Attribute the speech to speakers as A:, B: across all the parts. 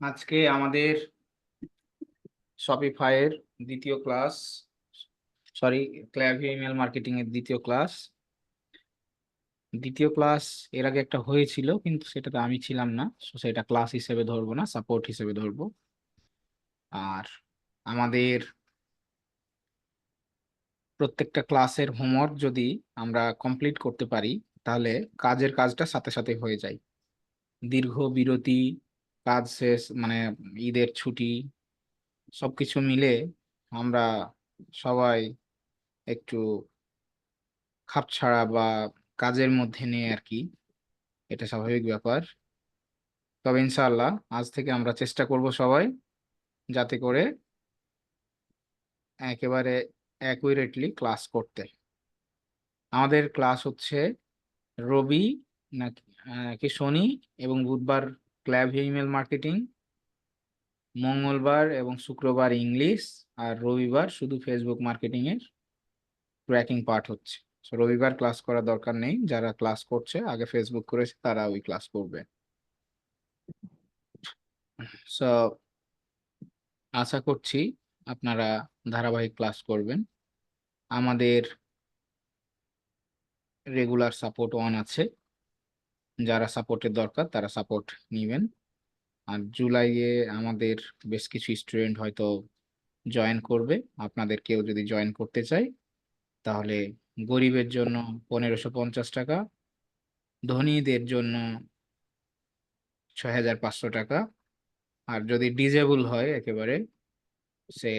A: আজকে আমাদের শপিফাইয়ের দ্বিতীয় ক্লাস, ক্ল্যাভিও ইমেল মার্কেটিং এর দ্বিতীয় ক্লাস। এর আগে একটা হয়েছিল, কিন্তু সেটাতে আমি ছিলাম না, সেটা ক্লাস হিসেবে ধরবো না, সাপোর্ট হিসেবে ধরবো। আর আমাদের প্রত্যেকটা ক্লাসের হোমওয়ার্ক যদি আমরা কমপ্লিট করতে পারি, তাহলে কাজটা সাথে সাথে হয়ে যায়। দীর্ঘ বিরতি, কাজ শেষ, মানে ঈদের ছুটি, সবকিছু মিলে আমরা সবাই একটু খাপছাড়া বা কাজের মধ্যে নেই আর কি। এটা স্বাভাবিক ব্যাপার। তবে ইনশাআল্লাহ আজ থেকে আমরা চেষ্টা করব সবাই, যাতে করে একেবারে অ্যাকুরেটলি ক্লাস করতে। আমাদের ক্লাস হচ্ছে রবি নাকি কি শনি এবং বুধবার ক্ল্যাভিও ইমেল মার্কেটিং, মঙ্গলবার এবং শুক্রবার ইংলিশ, আর রবিবার শুধু ফেসবুক মার্কেটিং এর ট্র্যাকিং পার্ট হচ্ছে। So, রবিবার ক্লাস করার দরকার নেই, যারা ক্লাস করছে আগে ফেসবুক করেছে তারা ওই ক্লাস করবে। সো আশা করছি আপনারা ধারাবাহিক ক্লাস করবেন। আমাদের রেগুলার সাপোর্ট ওয়ান আছে, যারা সাপোর্টের দরকার তারা সাপোর্ট নেবেন। আর জুলাইয়ে আমাদের বেশ কিছু স্টুডেন্ট হয়তো জয়েন করবে। আপনাদের কেউ যদি জয়েন করতে চায়, তাহলে গরিবের জন্য 1550 টাকা, ধনীদের জন্য 6500 টাকা। আর যদি ডিজেবল হয় একেবারে, সে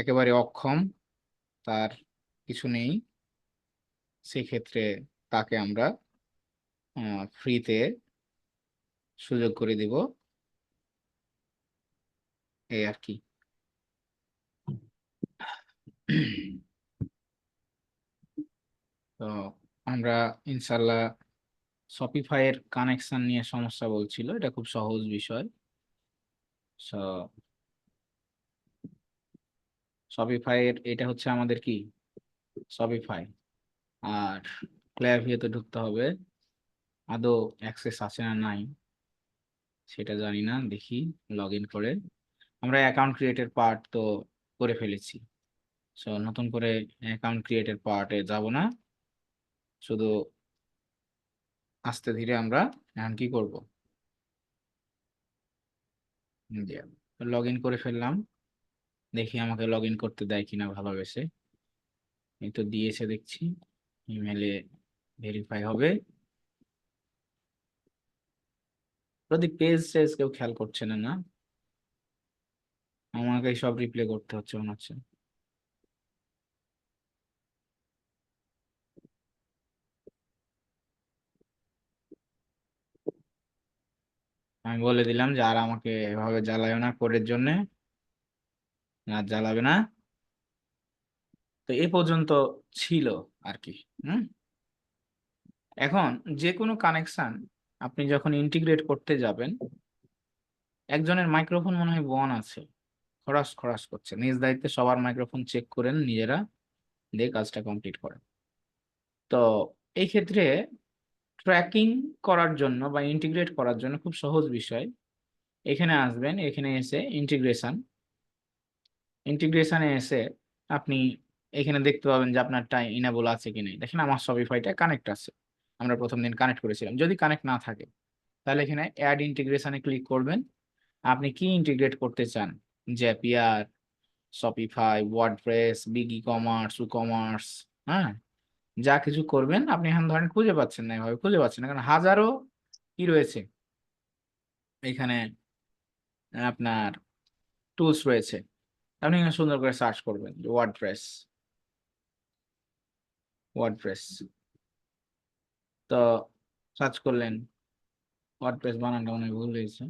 A: একেবারে অক্ষম, তার কিছু নেই, সেক্ষেত্রে তাকে আমরা ফ্রিতে সুযোগ করে দিব, এই আর কি। তো আমরা ইনশাল্লাহ শপিফাই এর কানেকশন নিয়ে সমস্যা বলছিল, এটা খুব সহজ বিষয়। শপিফাই এর এটা হচ্ছে আমাদের কি শপিফাই, আর ক্ল্যাভিওতে ঢুকতে হবে। আদৌ অ্যাক্সেস আছে না নাই সেটা জানি না, দেখি লগ ইন করে। আমরা অ্যাকাউন্ট ক্রিয়েটের পার্ট তো করে ফেলেছি, নতুন করে অ্যাকাউন্ট ক্রিয়েটের পার্টে যাব না, শুধু আস্তে ধীরে আমরা এখন কি করব, লগ ইন করে ফেললাম। দেখি আমাকে লগ ইন করতে দেয় কিনা ভালোবেসে। এই তো দিয়েছে দেখছি, ইমেলে ভেরিফাই হবে। যদি পেজ টেজ কেউ খেয়াল করছে না, না আমাকে সব রিপ্লে করতে হচ্ছে মনে হচ্ছে। আমি বলে দিলাম যে আর আমাকে এভাবে জ্বালায় না, কোডের জন্য আর জ্বালাবে না। তো এ পর্যন্ত ছিল আর কি। হুম এখন যে কোনো কানেকশন আপনি যখন ইন্টিগ্রেট করতে যাবেন, একজনের মাইক্রোফোন মনে হয় বন আছে, খরাস খরাস করছে। নিজ দায়িত্বে সবার মাইক্রোফোন চেক করেন নিজেরা, দিয়ে কাজটা কমপ্লিট করেন। তো এই ক্ষেত্রে ট্র্যাকিং করার জন্য বা ইন্টিগ্রেট করার জন্য খুব সহজ বিষয়। এখানে আসবেন, এখানে এসে ইন্টিগ্রেশনে এসে আপনি এখানে দেখতে পাবেন যে আপনারটা ইনেবল আছে কি নেই। দেখেন আমার শপিফাইটা কানেক্ট আছে, আমরা প্রথম দিন কানেক্ট করেছিলাম। যদি কানেক্ট না থাকে, তাহলে এখানে অ্যাড ইন্টিগ্রেশনে ক্লিক করবেন। আপনি কি ইন্টিগ্রেট করতে চান, জ্যাপিয়ার, Shopify, WordPress, big e commerce, e commerce, হ্যাঁ, যা কিছু করবেন আপনি এখন ধরেন খুঁজে পাচ্ছেন না, এভাবে খুঁজে পাচ্ছেন না, কারণ হাজারো কি রয়েছে এখানে, আপনার টুলস রয়েছে। আপনি এখানে সুন্দর করে সার্চ করবেন ওয়ার্ডপ্রেস, ওয়ার্ডপ্রেস তো সার্চ করলেন, ওয়ার্ডপ্রেস বানানটা মনে হয় ভুল হয়েছে।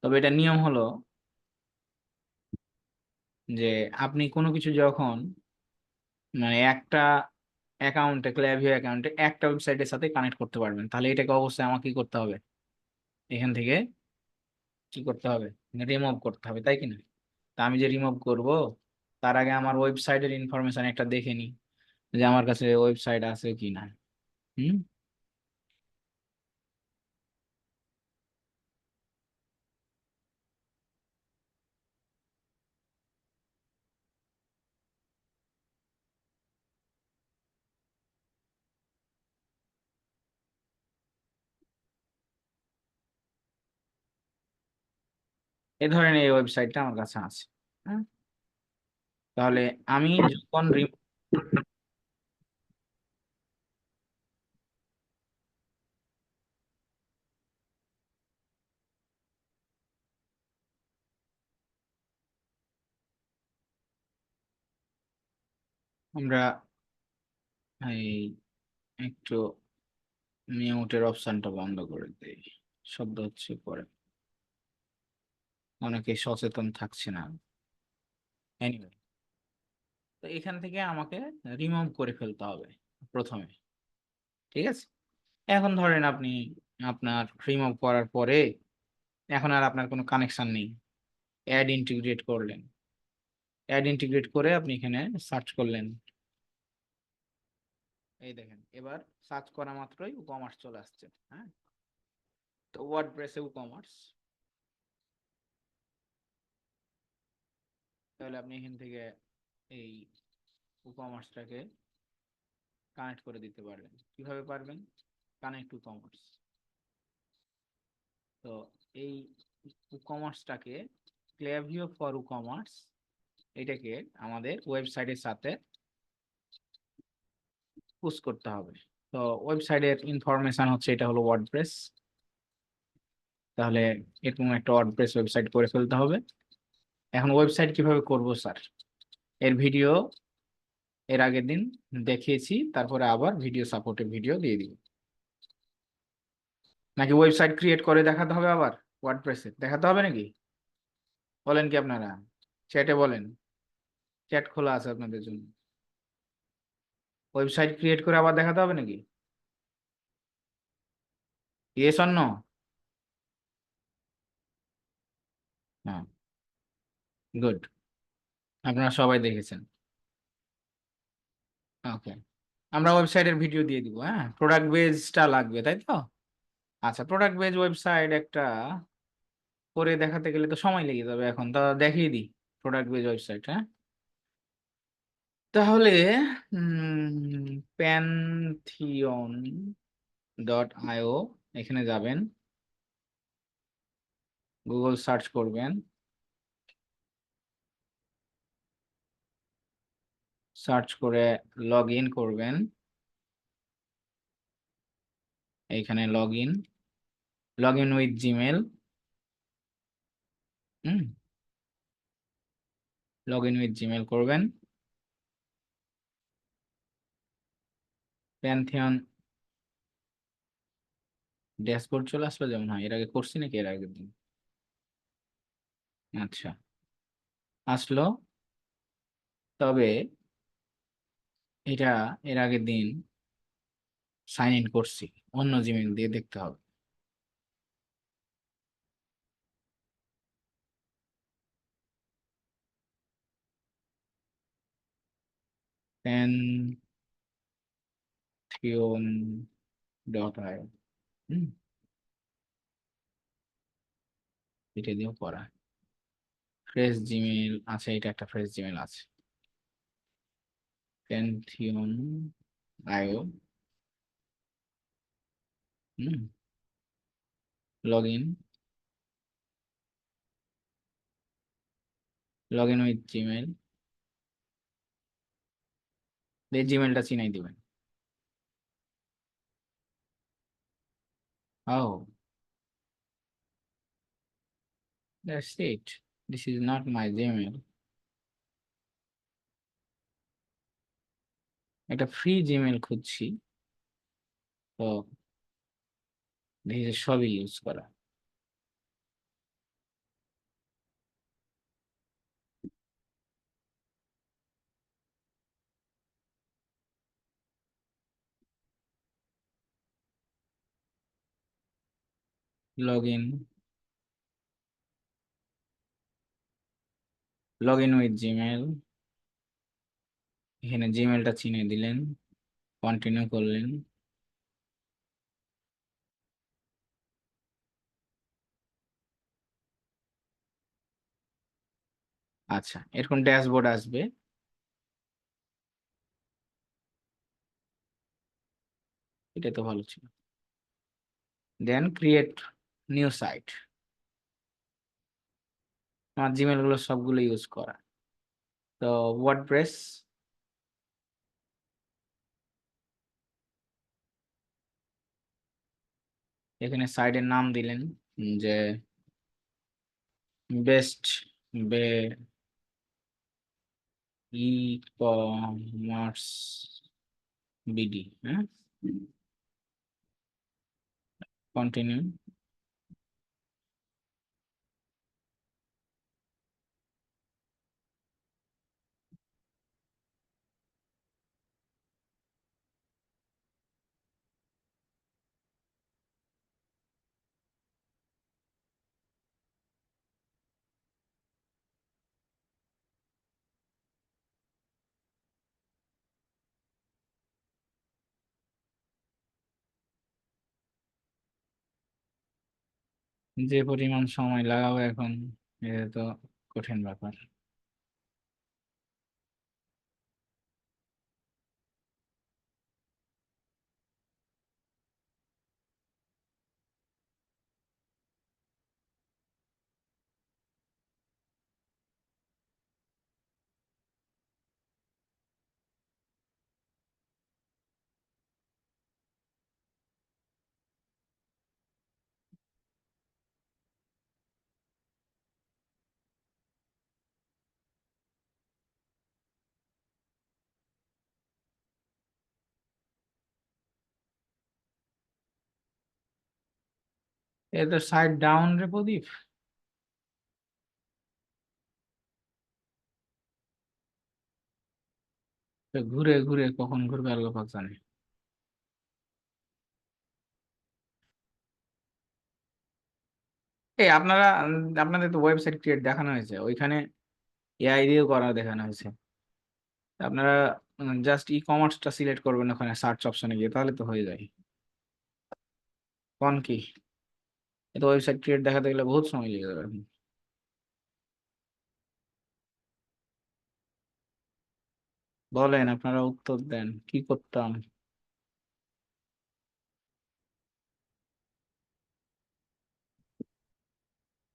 A: তবে এটা নিয়ম হলো যে আপনি কোনো কিছু যখন, মানে একটা অ্যাকাউন্টে, ক্ল্যাভিও অ্যাকাউন্টে একটা ওয়েবসাইটের সাথে কানেক্ট করতে পারবেন, তাহলে এটাকে অবশ্যই আমাকে কি করতে হবে, এখান থেকে কি করতে হবে, রিমুভ করতে হবে, তাই কিনা? তা আমি যে রিমুভ করব, তার আগে আমার ওয়েবসাইটের ইনফরমেশন একটা দেখে নিই, যে আমার কাছে ওয়েবসাইট আছে কি না। হুম এই ধরনের এই ওয়েবসাইটটা আমার কাছে আছে। হ্যাঁ, তাহলে আমি যখন আমরা এই একটু মিউটের অপশনটা বন্ধ করে দেই, শব্দ হচ্ছে পরে, অনেকে সচেতন থাকছে না। এনিওয়ে, তো এখান থেকে আমাকে রিমুভ করে ফেলতে হবে প্রথমে, ঠিক আছে? এখন ধরেন আপনি আপনার রিমুভ করার পরে এখন আর আপনার কোনো কানেকশন নেই, অ্যাড ইন্টিগ্রেট করলেন, অ্যাড ইন্টিগ্রেট করে আপনি এখানে সার্চ করলেন, এই দেখেন এবার সার্চ করা মাত্রই কমার্স চলে আসছে। হ্যাঁ, তো ওয়ার্ডপ্রেসে কমার্স, তাহলে আপনি এখান থেকে এই কমার্সটাকে কানেক্ট করে দিতে পারবেন। কিভাবে পারবেন? Connect to commerce. তো এই কমার্সটাকে, ক্লেভিও ফর কমার্স, এটাকে আমাদের ওয়েবসাইটের সাথে পুশ করতে হবে। তো ওয়েবসাইটের ইনফরমেশন হচ্ছে এটা হলো ওয়ার্ডপ্রেস, তাহলে এরকম একটা ওয়ার্ডপ্রেস ওয়েবসাইট করে ফেলতে হবে। এখন ওয়েবসাইট কিভাবে করব স্যার, এর ভিডিও এর আগের দিন দেখিয়েছি, তারপরে আবার ভিডিও সাপোর্টের ভিডিও দিয়ে দিব, নাকি ওয়েবসাইট ক্রিয়েট করে দেখাতে হবে আবার? ওয়ার্ডপ্রেসে দেখাতে হবে নাকি? বলেন কি আপনারা, চ্যাটে বলেন, চ্যাট খোলা আছে আপনাদের জন্য। ওয়েবসাইট ক্রিয়েট করে আবার দেখাতে হবে নাকি? Yes or no? হ্যাঁ, গুড, আপনারা সবাই দেখেছেন। ওকে, আমরা ওয়েবসাইটের ভিডিও দিয়ে দিব। হ্যাঁ, প্রোডাক্ট বেজটা লাগবে তাই তো? আচ্ছা, প্রোডাক্ট বেজ ওয়েবসাইট একটা করে দেখাতে গেলে তো সময় লেগে যাবে, এখন তো দেখিয়ে দিই প্রোডাক্ট বেজ ওয়েবসাইট। হ্যাঁ, তাহলে প্যানথিয়ন ডট আইও, এখানে যাবেন, গুগল সার্চ করবেন, সার্চ করে লগ ইন করবেন, এইখানে log in with Gmail, log in with Gmail করবেন, প্যানথিয়ন ড্যাশবোর্ড চলে আসলো, যেমন হয় এর আগে করছি নাকি এর আগের দিন? আচ্ছা, আসলো, তবে এটা এর আগের দিন সাইন ইন করছি, অন্য জিমেল দিয়ে দেখতে হবে। প্যানথিয়ন ডট আই, এটা দিয়েও করা, ফ্রেশ জিমেল আছে, এটা একটা ফ্রেশ জিমেল আছে, Pantheon IO, log in with Gmail, এই জিমেলটা চিনাই দিবেন। ও, that's it, this is not my Gmail. একটা ফ্রি জিমেল খুঁজছি, তো দেখি যে সবই ইউজ করা। Log in, log in with Gmail, এখানে জিমেলটা চিনে দিলেন, কন্টিনিউ করলেন। আচ্ছা, এরকম ড্যাশবোর্ড আসবে, এটা তো ভালো ছিল। দেন ক্রিয়েট নিউ সাইট, আমার জিমেল গুলো সবগুলো ইউজ করা। তো ওয়ার্ডপ্রেস, এখানে সাইটের নাম দিলেন যে বেস্ট বে ই কমার্স বিডি, হ্যাঁ, কন্টিনিউ। যে পরিমাণ সময় লাগাবো এখন, এটা তো কঠিন ব্যাপার। এটা তো সাইড ডাউন রে প্রদীপ, তো ঘুরে ঘুরে কখন ঘুরবে আল্লাহ পাক জানে। এই আপনারা আপনাদের তো ওয়েবসাইট ক্রিয়েট দেখানো হয়েছে, ওইখানে এআই দিয়েও করা দেখানো হয়েছে। আপনারা জাস্ট ই কমার্সটা সিলেক্ট করবেন ওখানে সার্চ অপশনে গিয়ে, তাহলে তো হয়ে যায়। কোন কি, এটা ওয়েবসাইট ক্রিয়েট দেখাতে গেলে বহুত সময় লেগে যাবে এখন। বলেন, আপনারা উত্তর দেন, কি করতাম।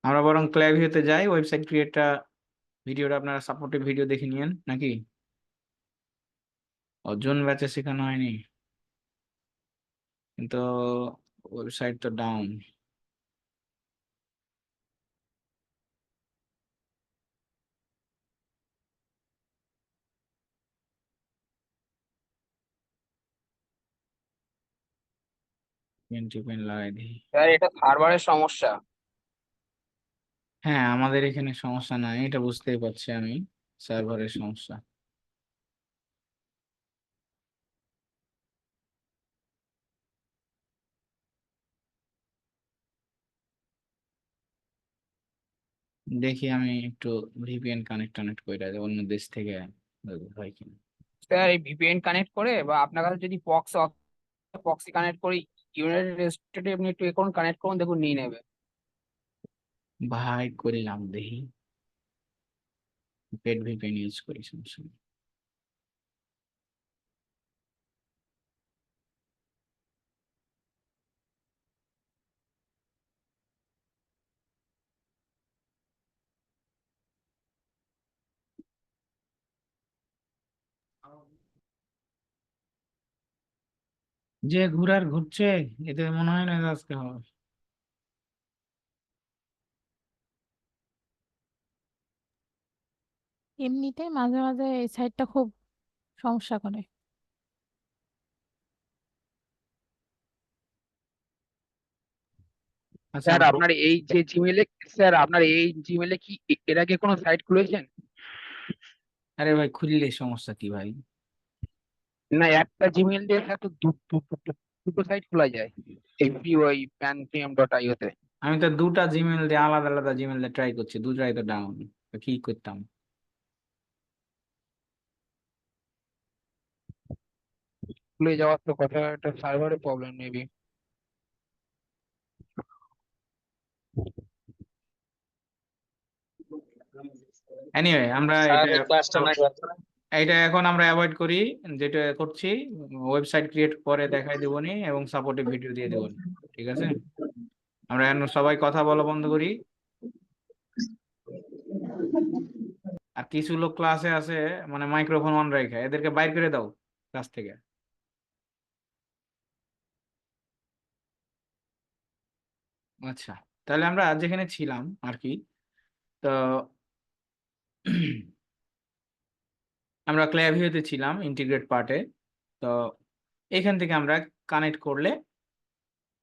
A: আমরা বরং ক্ল্যাভিওতে যাই, ওয়েবসাইট ক্রিয়েটটা ভিডিওটা আপনারা সাপোর্টিভ ভিডিও দেখে নিয়েন নাকি। অর্জুন ব্যাচে শেখানো হয়নি, কিন্তু ওয়েবসাইট তো ডাউন। পেন টিপেন লাগাই দিই।
B: স্যার এটা সার্ভারের সমস্যা।
A: হ্যাঁ, আমাদের এখানে সমস্যা নাই, এটা বুঝতেই পারছি আমি, সার্ভারের সমস্যা। দেখি আমি একটু ভিপিএন কানেক্ট করে অন্য দেশ থেকে হয় কিনা।
B: স্যার এই ভিপিএন কানেক্ট করে বা আপনার কাছে যদি পক্সি কানেক্ট করি, ইউনাইটেড স্টেটে আপনি একটু এখন কানেক্ট করুন, দেখুন নিয়ে নেবে।
A: ভাই করলাম দেখি, পেড ভিপিএন ইউজ করি, সমস্যা নেই। যে ঘুরার ঘুরছে, এতে মনে হয় না যে আজকে হবে।
C: এমনিতে মাঝে মাঝে এই সাইটটা খুব সমস্যা করে।
A: আচ্ছা
B: স্যার আপনার এই যে জিমেলে, স্যার আপনার এই জিমেলে কি এর আগে কোনো সাইট খুলেছেন?
A: আরে ভাই, খুললে সমস্যা কি ভাই?
B: না, একটা জিমেল দিয়ে স্যার তো দুটো সাইট খোলা যায় এই ওই pantheon.io তে।
A: আমি তো দুটা জিমেল দিয়ে, আলাদা আলাদা জিমেল দিয়ে ট্রাই করছি, দুটাই তো ডাউন, কি করতাম।
B: খুলে যাওয়ার তো কথা, একটা সার্ভারের প্রবলেম মেবি।
A: এনিওয়ে, আমরা
D: স্যার
A: এটা
D: এই ক্লাসটা না
A: এটা এখন আমরা অ্যাভয়েড করি, যেটা করছি ওয়েবসাইট ক্রিয়েট করে দেখাই দেবনি এবং সাপোর্টিভ ভিডিও দিয়ে দেবনি, ঠিক আছে। আমরা এখন সবাই কথা বলা বন্ধ করি। আর কিছু লোক ক্লাসে আছে মানে মাইক্রোফোন অন রেখে, এদেরকে বাইর করে দাও ক্লাস থেকে। আচ্ছা, তাহলে আমরা যেখানে ছিলাম আর কি, তো আমরা ক্ল্যাভিওতে ছিলাম ইন্টিগ্রেট পার্টে। তো এখান থেকে আমরা কানেক্ট করলে,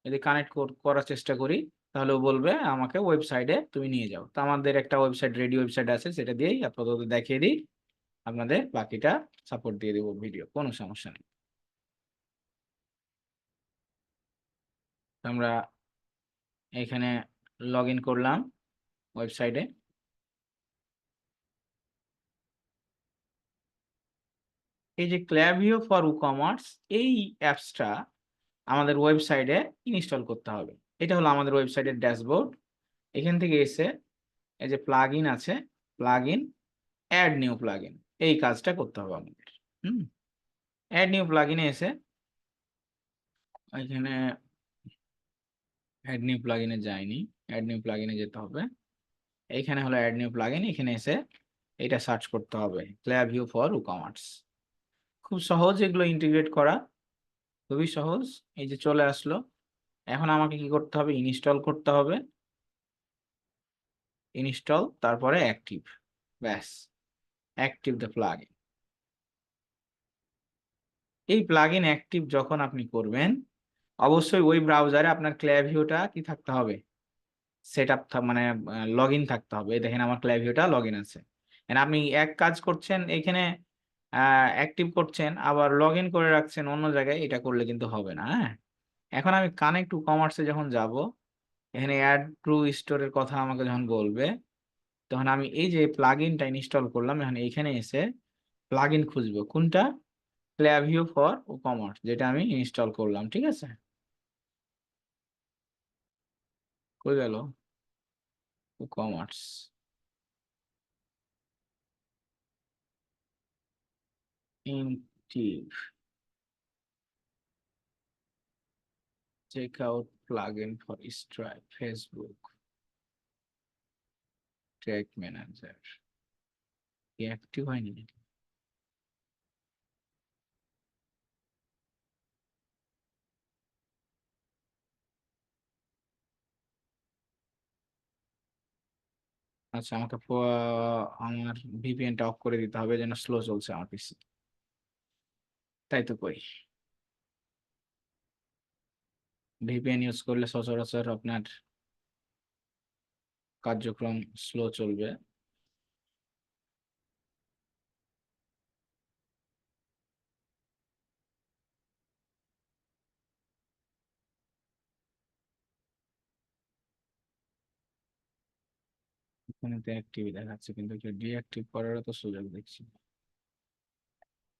A: যদি কানেক্ট করার চেষ্টা করি, তাহলে ও বলবে আমাকে ওয়েবসাইটে তুমি নিয়ে যাও। তো আমাদের একটা ওয়েবসাইট, রেডি ওয়েবসাইট আছে, সেটা দিয়েই আপাতত দেখিয়ে দিই, আপনাদের বাকিটা সাপোর্ট দিয়ে দেবো ভিডিও, কোনো সমস্যা নেই। তো আমরা এখানে লগ ইন করলাম ওয়েবসাইটে। এই যে ক্ল্যাভিও ফর কমার্স, এই অ্যাপসটা আমাদের ওয়েবসাইটে ইনস্টল করতে হবে। এটা হলো আমাদের ওয়েবসাইটের ড্যাশবোর্ড। এখান থেকে এসে এই যে প্লাগ ইন আছে, plug in, add new plug in, এই কাজটা করতে হবে আমাদের। অ্যাড নিউ প্লাগ ইনে এসে এখানে অ্যাড নিউ প্লাগ ইনে যায়নি, অ্যাড নিউ প্লাগ ইনে যেতে হবে। এইখানে হলো অ্যাড নিউ প্লাগ ইন, এখানে এসে এটা সার্চ করতে হবে, ক্ল্যাভিও ফর কমার্স। খুব সহজ এগুলো ইন্টিগ্রেট করা, খুবই সহজ। এই যে চলে আসলো। এখন আমাকে কি করতে হবে? ইনস্টল করতে হবে। ইনস্টল, তারপরে অ্যাক্টিভ, ব্যাস, অ্যাক্টিভ দ্য প্লাগইন। এই প্লাগইন অ্যাক্টিভ যখন আপনি করবেন, অবশ্যই ওই ব্রাউজারে আপনার ক্ল্যাভিওটা কি থাকতে হবে? সেট আপ, মানে লগ ইন থাকতে হবে। এই দেখেন আমার ক্ল্যাভিওটা লগ ইন আছে। And আপনি এক কাজ করছেন এখানে, অ্যাক্টিভ করছেন, আবার লগ ইন করে রাখছেন অন্য জায়গায়, এটা করলে কিন্তু হবে না। হ্যাঁ, এখন আমি কানেক্ট টু কমার্সে যখন যাব, এখানে অ্যাড টু স্টোরের কথা আমাকে যখন বলবে, তখন আমি এই যে প্লাগইনটা ইনস্টল করলাম, এখন এইখানে এসে প্লাগইন খুঁজবো কোনটা, ক্ল্যাভিও ফর কমার্স, যেটা আমি ইনস্টল করলাম। ঠিক আছে, কই গেল কমার্স? ইনটিভ, checkout plugin for Stripe, Facebook tag manager, active হয়নি। আচ্ছা, আমাকে আমার ভিপিএনটা অফ করে দিতে হবে, যেন স্লো চলছে আমার পিসি। তাই তো কই, ভিপিএন ইউজ করলে সচরাচর আপনার কার্যক্রম স্লো চলবে। এখানে তো অ্যাক্টিভ দেখাচ্ছে, কিন্তু ডিঅ্যাক্টিভ করারও তো সুযোগ দেখছি।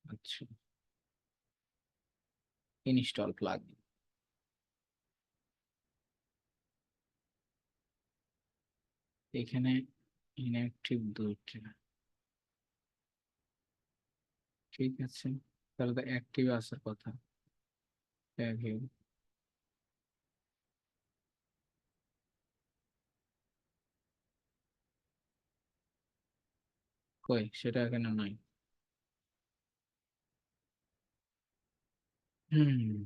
A: আচ্ছা, ইনস্টল প্লাগ, এখানে ইনঅ্যাক্টিভ দুইটা। ঠিক আছে, তাহলে তো অ্যাক্টিভ আসার কথা। প্যাভিউ, কই সেটা এখানে নাই। হুম,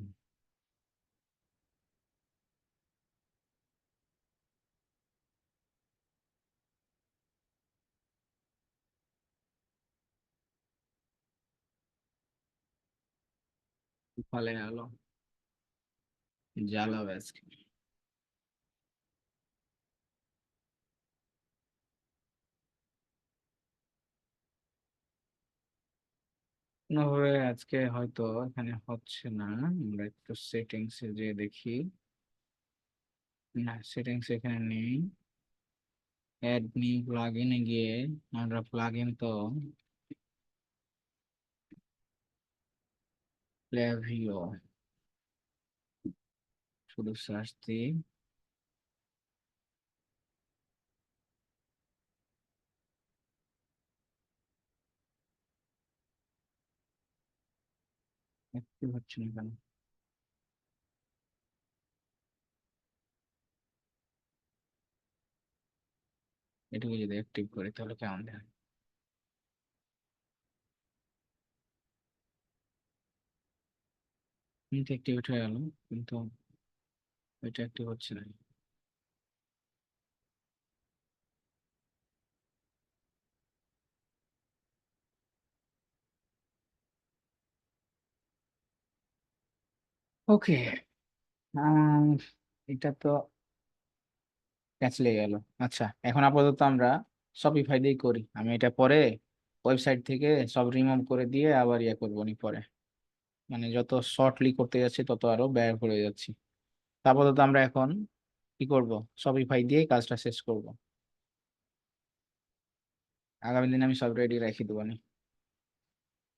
A: ফলে আলো জ্বালাবে আজকে। কোনোভাবে আজকে হয়তো এখানে হচ্ছে না। আমরা একটু সেটিংস এ যে দেখি, না সেটিংস এখানে নেই। অ্যাড নিউ প্লাগইনে গিয়ে আমরা প্লাগইন তো ক্ল্যাভিও শুধু সার্চ দিই, অ্যাক্টিভ হচ্ছে না কেন? এটুকু যদি অ্যাক্টিভ করি তাহলে কেমন দেখায়? কিন্তু অ্যাক্টিভেট হয়ে গেল, কিন্তু এটা অ্যাক্টিভ হচ্ছে না। ওকে, এটা তো ক্যাচ লেগে গেল। আচ্ছা, এখন আপাতত আমরা শপিফাই দিয়েই করি। আমি এটা পরে ওয়েবসাইট থেকে সব রিমুভ করে দিয়ে আবার ইয়ে করবো নি পরে, মানে যত শর্টলি করতে যাচ্ছি তত আরো ব্যয় হয়ে যাচ্ছি। তা আপাতত আমরা এখন কি করব, শপিফাই দিয়ে কাজটা শেষ করব। আগামী দিনে আমি সব রেডি রেখে দেবো নি।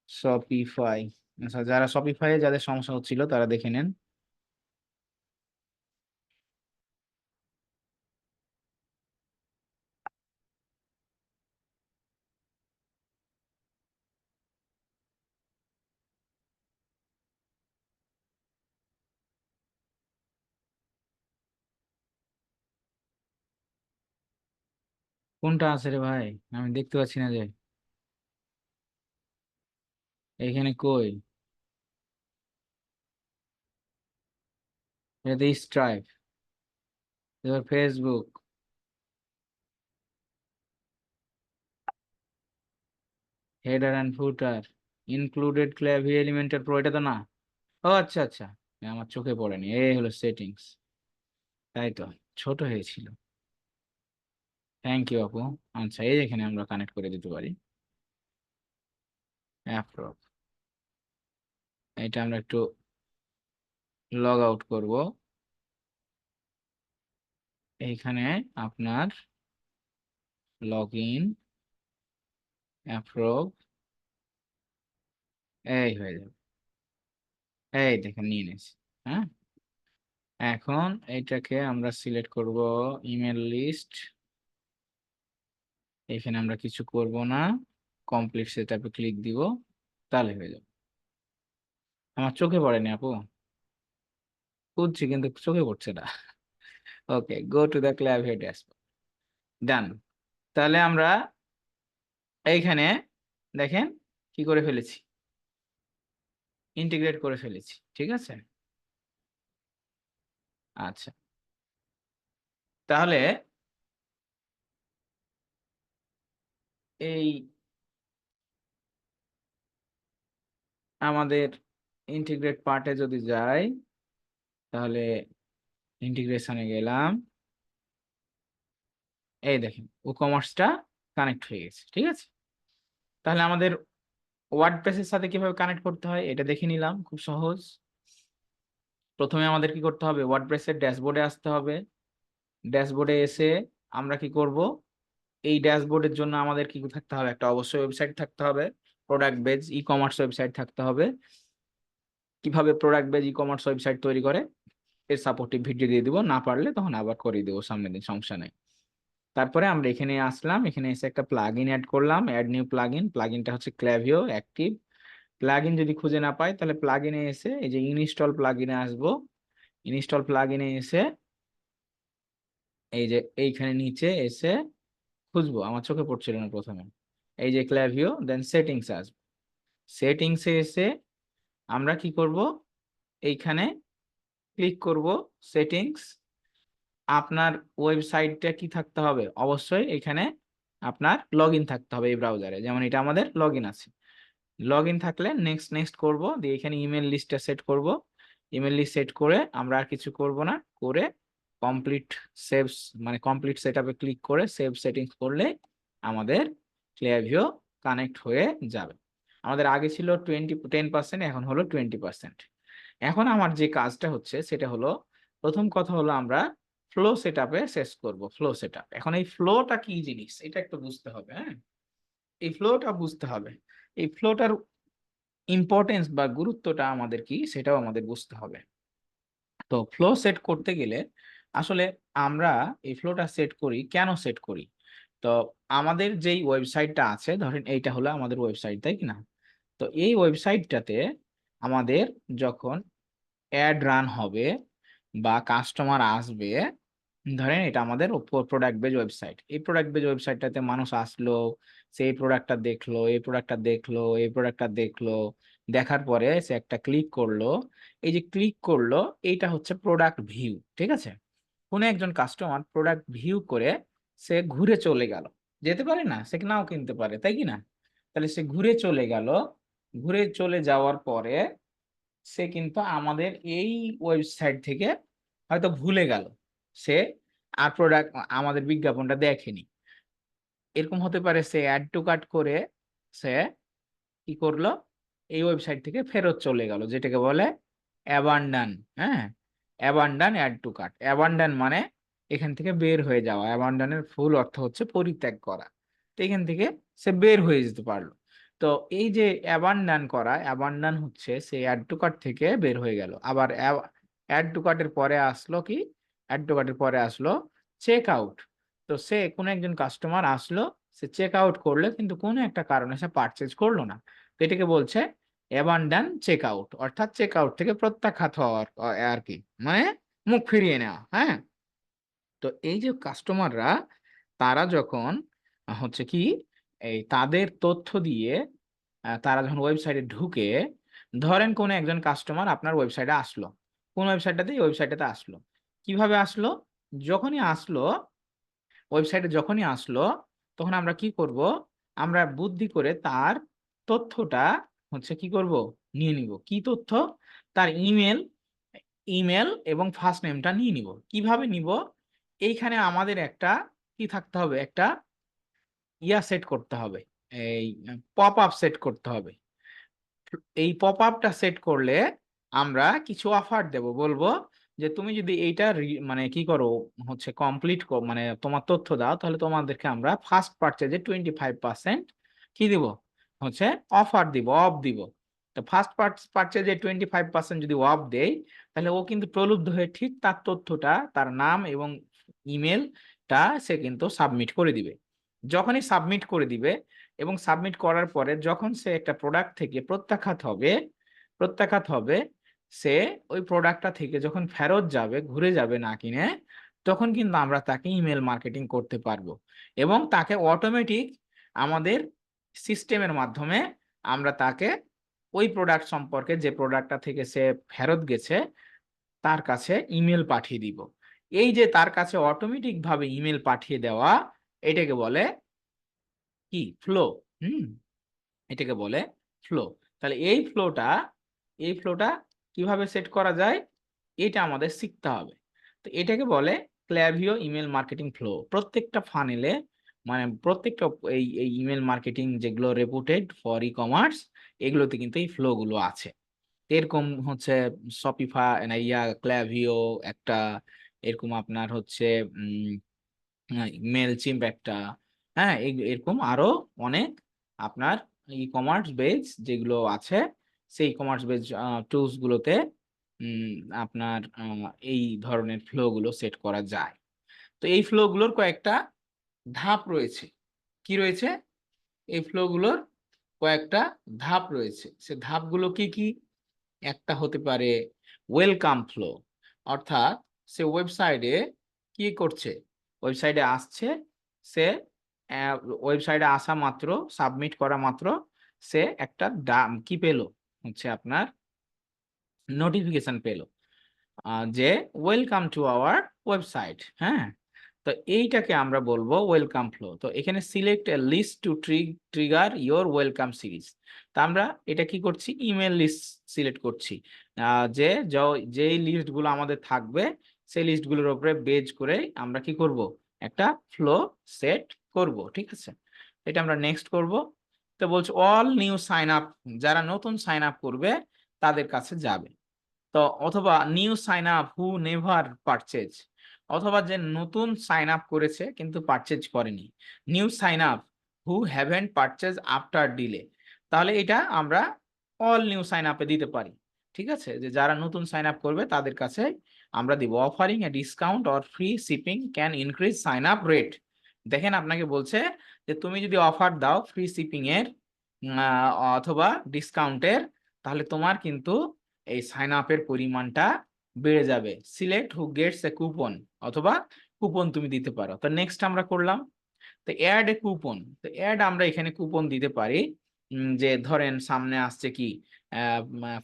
A: শপিফাই, আচ্ছা যারা শপিফাই যাদের সমস্যা হচ্ছিল তারা দেখে নেন। কোনটা আছে রে ভাই, আমি দেখতে পাচ্ছি না যে। এখানে কই? এটা স্ট্রাইপ, এবার Facebook, header and footer, included Klaviyo Elementor pro, এটা তো না। ও আচ্ছা আচ্ছা, আমার চোখে পড়েনি। এই হলো সেটিংস, তাই তো, ছোট হয়েছিল। থ্যাংক ইউ আপু। আচ্ছা, এই এখানে আমরা কানেক্ট করে দিতে পারি অ্যাপ্রো। এটা আমরা একটু লগ আউট করব। এইখানে আপনার লগ ইন অ্যাপ্রো, এই হয়ে যাবে। এই দেখেন নিয়ে নিয়েছি। হ্যাঁ, এখন এইটাকে আমরা সিলেক্ট করব ইমেল লিস্ট। এখানে আমরা কিছু করব না, কমপ্লিট সেটআপে ক্লিক দিব, তাহলে হয়ে যাবে। আমার চোখে পড়েনি আপু, খুঁজছি কিন্তু চোখে পড়ছে না। ওকে, গো টু দ্য ক্লাভিও ড্যাশবোর্ড, ডান। তাহলে আমরা এইখানে দেখেন কি করে ফেলেছি, ইন্টিগ্রেট করে ফেলেছি, ঠিক আছে। আচ্ছা, তাহলে এই আমাদের ইন্টিগ্রেট পার্টে যদি যাই, তাহলে ইন্টিগ্রেশনে গেলাম, এই দেখেন ও কমার্সটা কানেক্ট হয়ে গেছে, ঠিক আছে। তাহলে আমাদের ওয়ার্ডপ্রেসের সাথে কিভাবে কানেক্ট করতে হয় এটা দেখে নিলাম, খুব সহজ। প্রথমে আমাদের কি করতে হবে, ওয়ার্ডপ্রেসের ড্যাশবোর্ডে আসতে হবে। ড্যাশবোর্ডে এসে আমরা কি করব, এই ড্যাশবোর্ডের জন্য আমাদের কি থাকতে হবে, একটা অবশ্যই ওয়েবসাইট থাকতে হবে, product base e commerce website থাকতে হবে। কিভাবে product base e commerce website তৈরি করে এর সাপোর্টিভ ভিডিও দিয়ে দিব, না পারলে তখন আবার করে দেবো সামনের দিন, সমস্যা নেই। তারপরে আমরা এখানে আসলাম, এখানে এসে একটা প্লাগইন অ্যাড করলাম, অ্যাড নিউ প্লাগইন। প্লাগইনটা হচ্ছে ক্ল্যাভিও অ্যাক্টিভ। প্লাগইন যদি খুঁজে না পাই তাহলে প্লাগইনে এসে এই যে ইনস্টল প্লাগইনে আসবো। ইনস্টল প্লাগইনে এসে এই যে এইখানে নিচে এসে খুঁজবো, আমার চোখে পড়ছিল না প্রথমে, এই যে ক্ল্যাভিও, দেন সেটিংস আসবো। সেটিংসে এসে আমরা কি করব, এইখানে ক্লিক করব সেটিংস। আপনার ওয়েবসাইটটা কি থাকতে হবে, অবশ্যই এখানে আপনার লগ ইন থাকতে হবে এই ব্রাউজারে, যেমন এটা আমাদের লগ ইন আছে। লগ ইন থাকলে নেক্সট নেক্সট করব, দিয়ে এখানে ইমেল লিস্টটা সেট করব। ইমেল লিস্ট সেট করে আমরা আর কিছু করব না, করে কমপ্লিট সেভস মানে কমপ্লিট সেটআপে ক্লিক করে সেভ সেটিংস করলে আমাদের ক্লিয়ারভিউ কানেক্ট হয়ে যাবে। আমাদের আগে ছিল 10%, এখন হলো 20%। এখন আমার যে কাজটা হচ্ছে সেটা হলো, প্রথম কথা হলো আমরা ফ্লো সেটআপে শেষ করব। ফ্লো সেটআপ, এখন এই ফ্লোটা কি জিনিস এটা একটু বুঝতে হবে। হ্যাঁ, এই ফ্লোটা বুঝতে হবে, এই ফ্লোটার ইম্পর্টেন্স বা গুরুত্বটা আমাদের কি সেটাও আমাদের বুঝতে হবে। তো ফ্লো সেট করতে গেলে আসলে আমরা এই ফ্লোটা সেট করি, কেন সেট করি? তো আমাদের যেই ওয়েবসাইটটা আছে, ধরেন এইটা হলো আমাদের ওয়েবসাইট, তাই কি না? তো এই ওয়েবসাইটটাতে আমাদের যখন অ্যাড রান হবে বা কাস্টমার আসবে, ধরেন এটা আমাদের প্রোডাক্ট বেজ ওয়েবসাইট, এই প্রোডাক্ট বেজ ওয়েবসাইটটাতে মানুষ আসলো, সেই প্রোডাক্টটা দেখলো, এই প্রোডাক্টটা দেখলো, এই প্রোডাক্টটা দেখলো, দেখার পরে সে একটা ক্লিক করলো, এই যে ক্লিক করলো এইটা হচ্ছে প্রোডাক্ট ভিউ, ঠিক আছে। কোনো একজন কাস্টমার প্রোডাক্ট ভিউ করে সে ঘুরে চলে গেল, যেতে পারে না, সে নাও কিনতে পারে, তাই কি না? তাহলে সে ঘুরে চলে গেল, ঘুরে চলে যাওয়ার পরে সে কিন্তু আমাদের এই ওয়েবসাইট থেকে হয়তো ভুলে গেল, সে আর প্রোডাক্ট আমাদের বিজ্ঞাপনটা দেখেনি। এরকম হতে পারে সে অ্যাড টু কার্ট করে সে কি করলো, এই ওয়েবসাইট থেকে ফেরত চলে গেল, যেটাকে বলে অ্যাবান্ডান। হ্যাঁ, abandon add to cart. Abandon মানে এখান থেকে বের হয়ে যাওয়া, অ্যাবান্ডানের ফুল অর্থ হচ্ছে পরিত্যাগ করা। তো এখান থেকে সে বের হয়ে যেতে পারলো। তো এই যে অ্যাবান্ডান করা, অ্যাবান্ডান হচ্ছে সে অ্যাড টু কার্ট থেকে বের হয়ে গেল। আবার অ্যাড টু কার্টের পরে আসলো কি, অ্যাড টু কার্টের পরে আসলো চেক আউট। তো সে কোনো একজন কাস্টমার আসলো, সে চেক আউট করলো, কিন্তু কোনো একটা কারণে সে পারচেজ করলো না। তো এটাকে বলছে অ্যাবান্ডান চেক আউট, অর্থাৎ চেক আউট থেকে প্রত্যাখ্যাত হওয়ার আর কি, মানে মুখ ফিরিয়ে নেওয়া। হ্যাঁ, তো এই যে কাস্টমাররা, তারা যখন হচ্ছে কি এই তাদের তথ্য দিয়ে তারা যখন ওয়েবসাইটে ঢুকে, ধরেন কোন একজন কাস্টমার আপনার ওয়েবসাইটে আসলো, কোন ওয়েবসাইটটাতে, এই ওয়েবসাইটটাতে আসলো, কিভাবে আসলো? যখনই আসলো, ওয়েবসাইটে যখনই আসলো, তখন আমরা কি করব, আমরা বুদ্ধি করে তার তথ্যটা হচ্ছে কি করব, নিয়ে নিব। কি তথ্য? তার ইমেল, ইমেল এবং ফার্স্ট নেমটা নিয়ে নিব। কিভাবে নিব? এইখানে আমাদের একটা কি থাকতে হবে, একটা ইয়া সেট করতে হবে, এই পপ আপ সেট করতে হবে। এই পপ আপটা সেট করলে আমরা কিছু অফার দেব, বলবো যে তুমি যদি এইটা মানে কি করো, হচ্ছে কমপ্লিট মানে তোমার তথ্য দাও, তাহলে তোমাদেরকে আমরা ফার্স্ট পারচেজে 25% কি দিব, হচ্ছে অফার দিব, অফ দিব। তো ফার্স্ট পারচেজে 25% যদি অফ দেই, তাহলে ও কিন্তু প্রলুব্ধ হয়ে ঠিক তার তথ্যটা, তার নাম এবং ইমেলটা সে কিন্তু সাবমিট করে দিবে। যখনই সাবমিট করে দিবে এবং সাবমিট করার পরে যখন সে একটা প্রোডাক্ট থেকে প্রত্যাখ্যাত হবে, প্রত্যাখ্যাত হবে, সে ওই প্রোডাক্টটা থেকে যখন ফেরত যাবে, ঘুরে যাবে না কিনে, তখন কিন্তু আমরা তাকে ইমেল মার্কেটিং করতে পারবো এবং তাকে অটোমেটিক আমাদের সিস্টেমের মাধ্যমে আমরা তাকে ওই প্রোডাক্ট সম্পর্কে, যে প্রোডাক্টটা থেকে সে ফেরত গেছে, তার কাছে ইমেল পাঠিয়ে দিব। এই যে তার কাছে অটোমেটিক ভাবে ইমেল পাঠিয়ে দেওয়া, এটাকে বলে কি, ফ্লো। হুম, এটাকে বলে ফ্লো। তাহলে এই ফ্লোটা কিভাবে সেট করা যায়, এটা আমাদের শিখতে হবে। তো এটাকে বলে ক্ল্যাভিও ইমেল মার্কেটিং ফ্লো। প্রত্যেকটা ফানেলে, মানে প্রত্যেকটা এই ইমেল মার্কেটিং যেগুলো রেপুটেড ফর ই কমার্স, এগুলোতে কিন্তু এই ফ্লো গুলো আছে। এরকম হচ্ছে শপিফাই, ক্ল্যাভিও একটা, এরকম আপনার হচ্ছে মেলচিম্প একটা। হ্যাঁ, এরকম আরো অনেক আপনার ই কমার্স বেজ যেগুলো আছে, সেই কমার্স বেজ টুলস গুলোতে উম, আপনার এই ধরনের ফ্লো গুলো সেট করা যায়। তো এই ফ্লো গুলোর কয়েকটা ধাপ রয়েছে। কি রয়েছে? এই ফ্লো গুলোর কয়েকটা ধাপ রয়েছে। সে ধাপগুলো কি কি? একটা হতে পারে ওয়েলকাম ফ্লো, অর্থাৎ সে ওয়েবসাইটে কি করছে, ওয়েবসাইটে আসছে, সে ওয়েবসাইটে আসা মাত্র, সাবমিট করা মাত্র সে একটা কি পেলো, হচ্ছে আপনার নোটিফিকেশন পেলো যে ওয়েলকাম টু আওয়ার ওয়েবসাইট। হ্যাঁ, তো এইটাকে আমরা বলবো ওয়েলকাম ফ্লো। তো এখানে select a list to trigger your welcome series. তা আমরা এটা কি করছি, ইমেল লিস্ট সিলেক্ট করছি, যে যেই লিস্টগুলো আমাদের থাকবে, সেই লিস্টগুলোর উপরে বেজ করে আমরা কি করব, একটা ফ্লো সেট করব। ঠিক আছে, এটা আমরা নেক্সট করব। তো বলছে অল নিউ সাইন আপ, যারা নতুন সাইন আপ করবে তাদের কাছে যাবে। তো অথবা new sign up who never purchase, অথবা যে নতুন সাইন আপ করেছে কিন্তু পারচেজ করেনি, new sign up who haven't purchase after delay. তাহলে এটা আমরা অল নিউ সাইন আপে দিতে পারি। ঠিক আছে, যে যারা নতুন সাইন আপ করবে তাদের কাছে আমরা দিব। Offering a discount or free shipping can increase sign up rate. দেখেন, আপনাকে বলছে যে তুমি যদি অফার দাও ফ্রি শিপিং এর অথবা ডিসকাউন্টের, তাহলে তোমার কিন্তু এই সাইন আপের পরিমাণটা বেড়ে যাবে। সিলেক্ট হু গেটস এ কুপন, অথবা কুপন তুমি দিতে পারো। তো নেক্সট আমরা করলাম, তো অ্যাড এ কুপন। তো অ্যাড আমরা এখানে কুপন দিতে পারি, যে ধরেন সামনে আসছে কি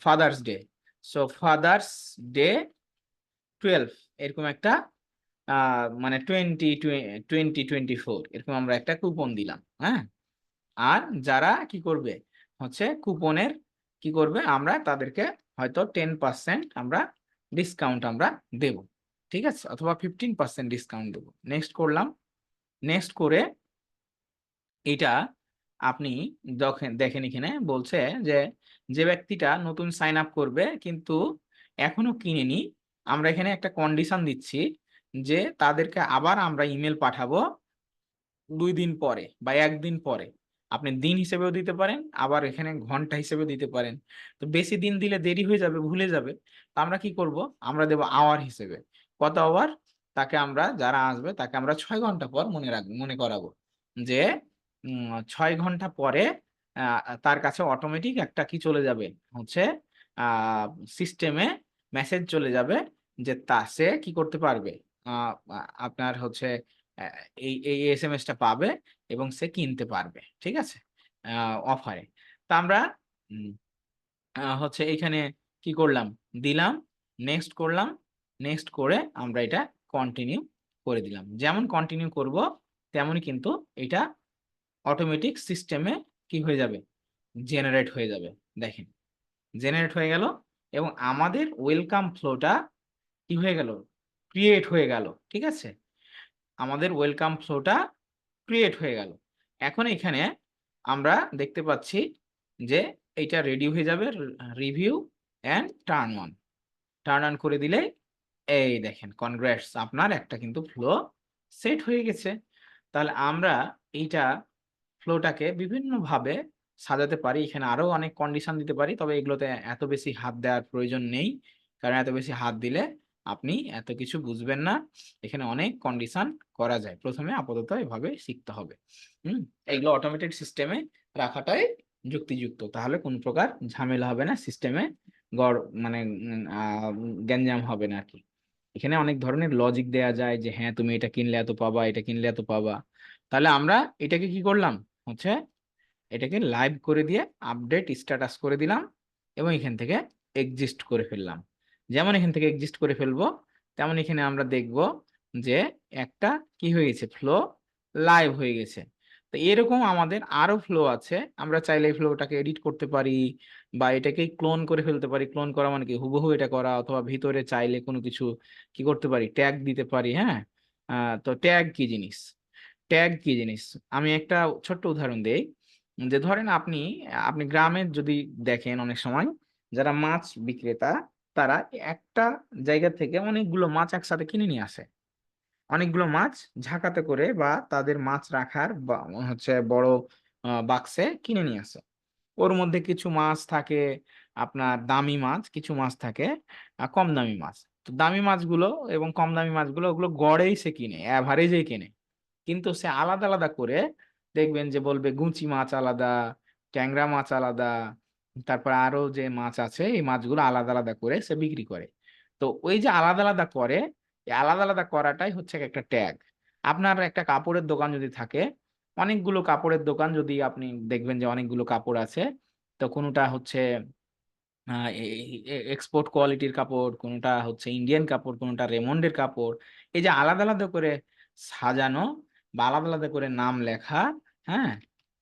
A: father's day, so father's day 12 এরকম একটা মানে 2024 এরকম আমরা একটা কুপন দিলাম, হ্যাঁ। আর যারা কি করবে হচ্ছে কুপনের কি করবে, আমরা তাদেরকে হয়তো 10% আমরা ডিসকাউন্ট আমরা দেব, ঠিক আছে, অথবা 15% ডিসকাউন্ট দেবো। নেক্সট করলাম, নেক্সট করে এটা আপনি দেখেন দেখেন এখানে বলছে যে যে ব্যক্তিটা নতুন সাইন আপ করবে কিন্তু এখনো কিনেনি, আমরা এখানে একটা কন্ডিশন দিচ্ছি যে তাদেরকে আবার আমরা ইমেল পাঠাবো 2 দিন পরে বা 1 দিন পরে। আপনি দিন হিসেবেও দিতে পারেন, আবার এখানে ঘন্টা হিসেবেও দিতে পারেন। তো বেশি দিন দিলে দেরি হয়ে যাবে, ভুলে যাবে। তো আমরা কি করব, আমরা দেব আওয়ার হিসেবে। কত আওয়ার? তাকে আমরা, যারা আসবে তাকে আমরা 6 ঘন্টা পর মনে করাবো যে 6 ঘন্টা পরে তার কাছে অটোমেটিক একটা কি চলে যাবে হচ্ছে সিস্টেমে মেসেজ চলে যাবে যে সে কি করতে পারবে, আপনার হচ্ছে আহ, এই এই এসএমএসটা পাবে এবং সে কিনতে পারবে, ঠিক আছে, অফারে। তা আমরা উম, হচ্ছে এইখানে কি করলাম, দিলাম, নেক্সট করলাম, নেক্সট করে আমরা এটা কন্টিনিউ করে দিলাম। যেমন কন্টিনিউ করব তেমনই কিন্তু এটা অটোমেটিক সিস্টেমে কি হয়ে যাবে, জেনারেট হয়ে যাবে। দেখেন জেনারেট হয়ে গেল এবং আমাদের ওয়েলকাম ফ্লোটা কি হয়ে গেল, ক্রিয়েট হয়ে গেল, ঠিক আছে, আমাদের ওয়েলকাম ফ্লোটা ক্রিয়েট হয়ে গেল। এখন এখানে আমরা দেখতে পাচ্ছি যে এটা রেডি হয়ে যাবে, রিভিউ অ্যান্ড টার্ন অন করে দিলে এই দেখেন কনগ্রেটস, আপনার একটা কিন্তু ফ্লো সেট হয়ে গেছে। তাহলে আমরা এইটা ফ্লোটাকে বিভিন্নভাবে সাজাতে পারি, এখানে আরো অনেক কন্ডিশন দিতে পারি, তবে এগুলোতে এত বেশি হাত দেওয়ার প্রয়োজন নেই, কারণ এত বেশি হাত দিলে আপনি এত কিছু বুঝবেন না। এখানে অনেক কন্ডিশন করা যায়, প্রথমে আপাতত এভাবে শিখতে হবে। এগুলো অটোমেটেড সিস্টেমে রাখাটাই যুক্তিযুক্ত, তাহলে কোন প্রকার ঝামেলা হবে না সিস্টেমে, মানে গ্যাঞ্জাম হবে না আর কি। এখানে অনেক ধরনের লজিক দেয়া যায় যে হ্যাঁ তুমি এটা কিনলে এত পাবা, এটা কিনলে এত পাবা। তাহলে আমরা এটাকে কি করলাম হচ্ছে, এটাকে লাইভ করে দিয়ে আপডেট স্ট্যাটাস করে দিলাম এবং এখান থেকে এক্সিস্ট করে ফেললাম। যেমন এখান থেকে এক্সিস্ট করে ফেলবো তেমন এখানে আমরা দেখব যে একটা কি হয়ে গেছে, ফ্লো লাইভ হয়ে গেছে। তো এরকম আমাদের আরো ফ্লো আছে, আমরা চাইলে এই ফ্লোটাকে এডিট করতে পারি বা এটাকে ক্লোন করে ফেলতে পারি। ক্লোন করা মানে কি, হুবহু এটা করা, অথবা ভিতরে চাইলে কোনো কিছু কি করতে পারি, ট্যাগ দিতে পারি, হ্যাঁ। তো ট্যাগ কি জিনিস, ট্যাগ কি জিনিস আমি একটা ছোট্ট উদাহরণ দেই। যে ধরেন আপনি আপনি গ্রামে যদি দেখেন অনেক সময় যারা মাছ বিক্রেতা তারা একটা জায়গা থেকে অনেকগুলো মাছ একসাথে কিনে নিয়ে আসে, অনেকগুলো মাছ ঝাঁকাতে করে বা তাদের মাছ রাখার বা হচ্ছে বড় বাক্সে কিনে নিয়ে আসে। ওর মধ্যে কিছু মাছ থাকে আপনার দামি মাছ, কিছু মাছ থাকে কম দামি মাছ। তো দামি মাছগুলো এবং কম দামি মাছগুলো ওগুলো গড়েই সে কিনে, অ্যাভারেজেই কিনে, কিন্তু সে আলাদা আলাদা করে দেখবেন যে বলবে গুঁচি মাছ আলাদা, ট্যাংরা মাছ আলাদা, তারপর আরো যে মাছ আছে এই মাছগুলো আলাদা আলাদা করে সে বিক্রি করে। তো ওই যে আলাদা আলাদা করে, এই আলাদা আলাদা করাটাই হচ্ছে একটা ট্যাগ। আপনার একটা কাপড়ের দোকান যদি থাকে, অনেকগুলো কাপড়ের দোকান যদি আপনি দেখবেন যে অনেকগুলো কাপড় আছে, তো কোনোটা হচ্ছে এক্সপোর্ট কোয়ালিটির কাপড়, কোনোটা হচ্ছে ইন্ডিয়ান কাপড়, কোনোটা রেমন্ডের কাপড়, এই যে আলাদা আলাদা করে সাজানো বা আলাদা আলাদা করে নাম লেখা, হ্যাঁ,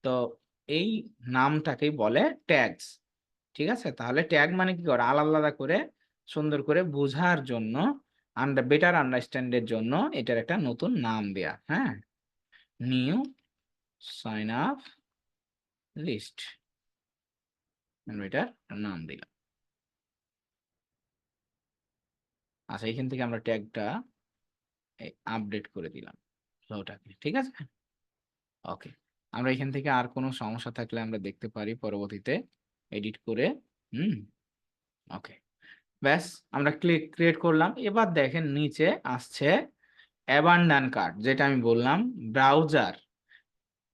A: তো এই নামটাকেই বলে ট্যাগস, ঠিক আছে। তাহলে ট্যাগ মানে কি করে, আলাদা আলাদা করে সুন্দর করে বোঝার জন্য, বেটার আন্ডারস্ট্যান্ডের জন্য এটার একটা নতুন নাম দেয়া, হ্যাঁ, নিউ সাইন আপ লিস্ট, এটার নাম দিলাম। আচ্ছা এখান থেকে আমরা ট্যাগটা আপডেট করে দিলাম ফ্লোটাকে, ঠিক আছে, ওকে। আমরা এখান থেকে আর কোনো সমস্যা থাকলে আমরা দেখতে পারি পরবর্তীতে এডিট করে। ওকে, ব্যাস আমরা ক্রিয়েট করলাম। এবার দেখেন নিচে আসছে অ্যাবান্ডান কার্ট, যেটা আমি বললাম ব্রাউজার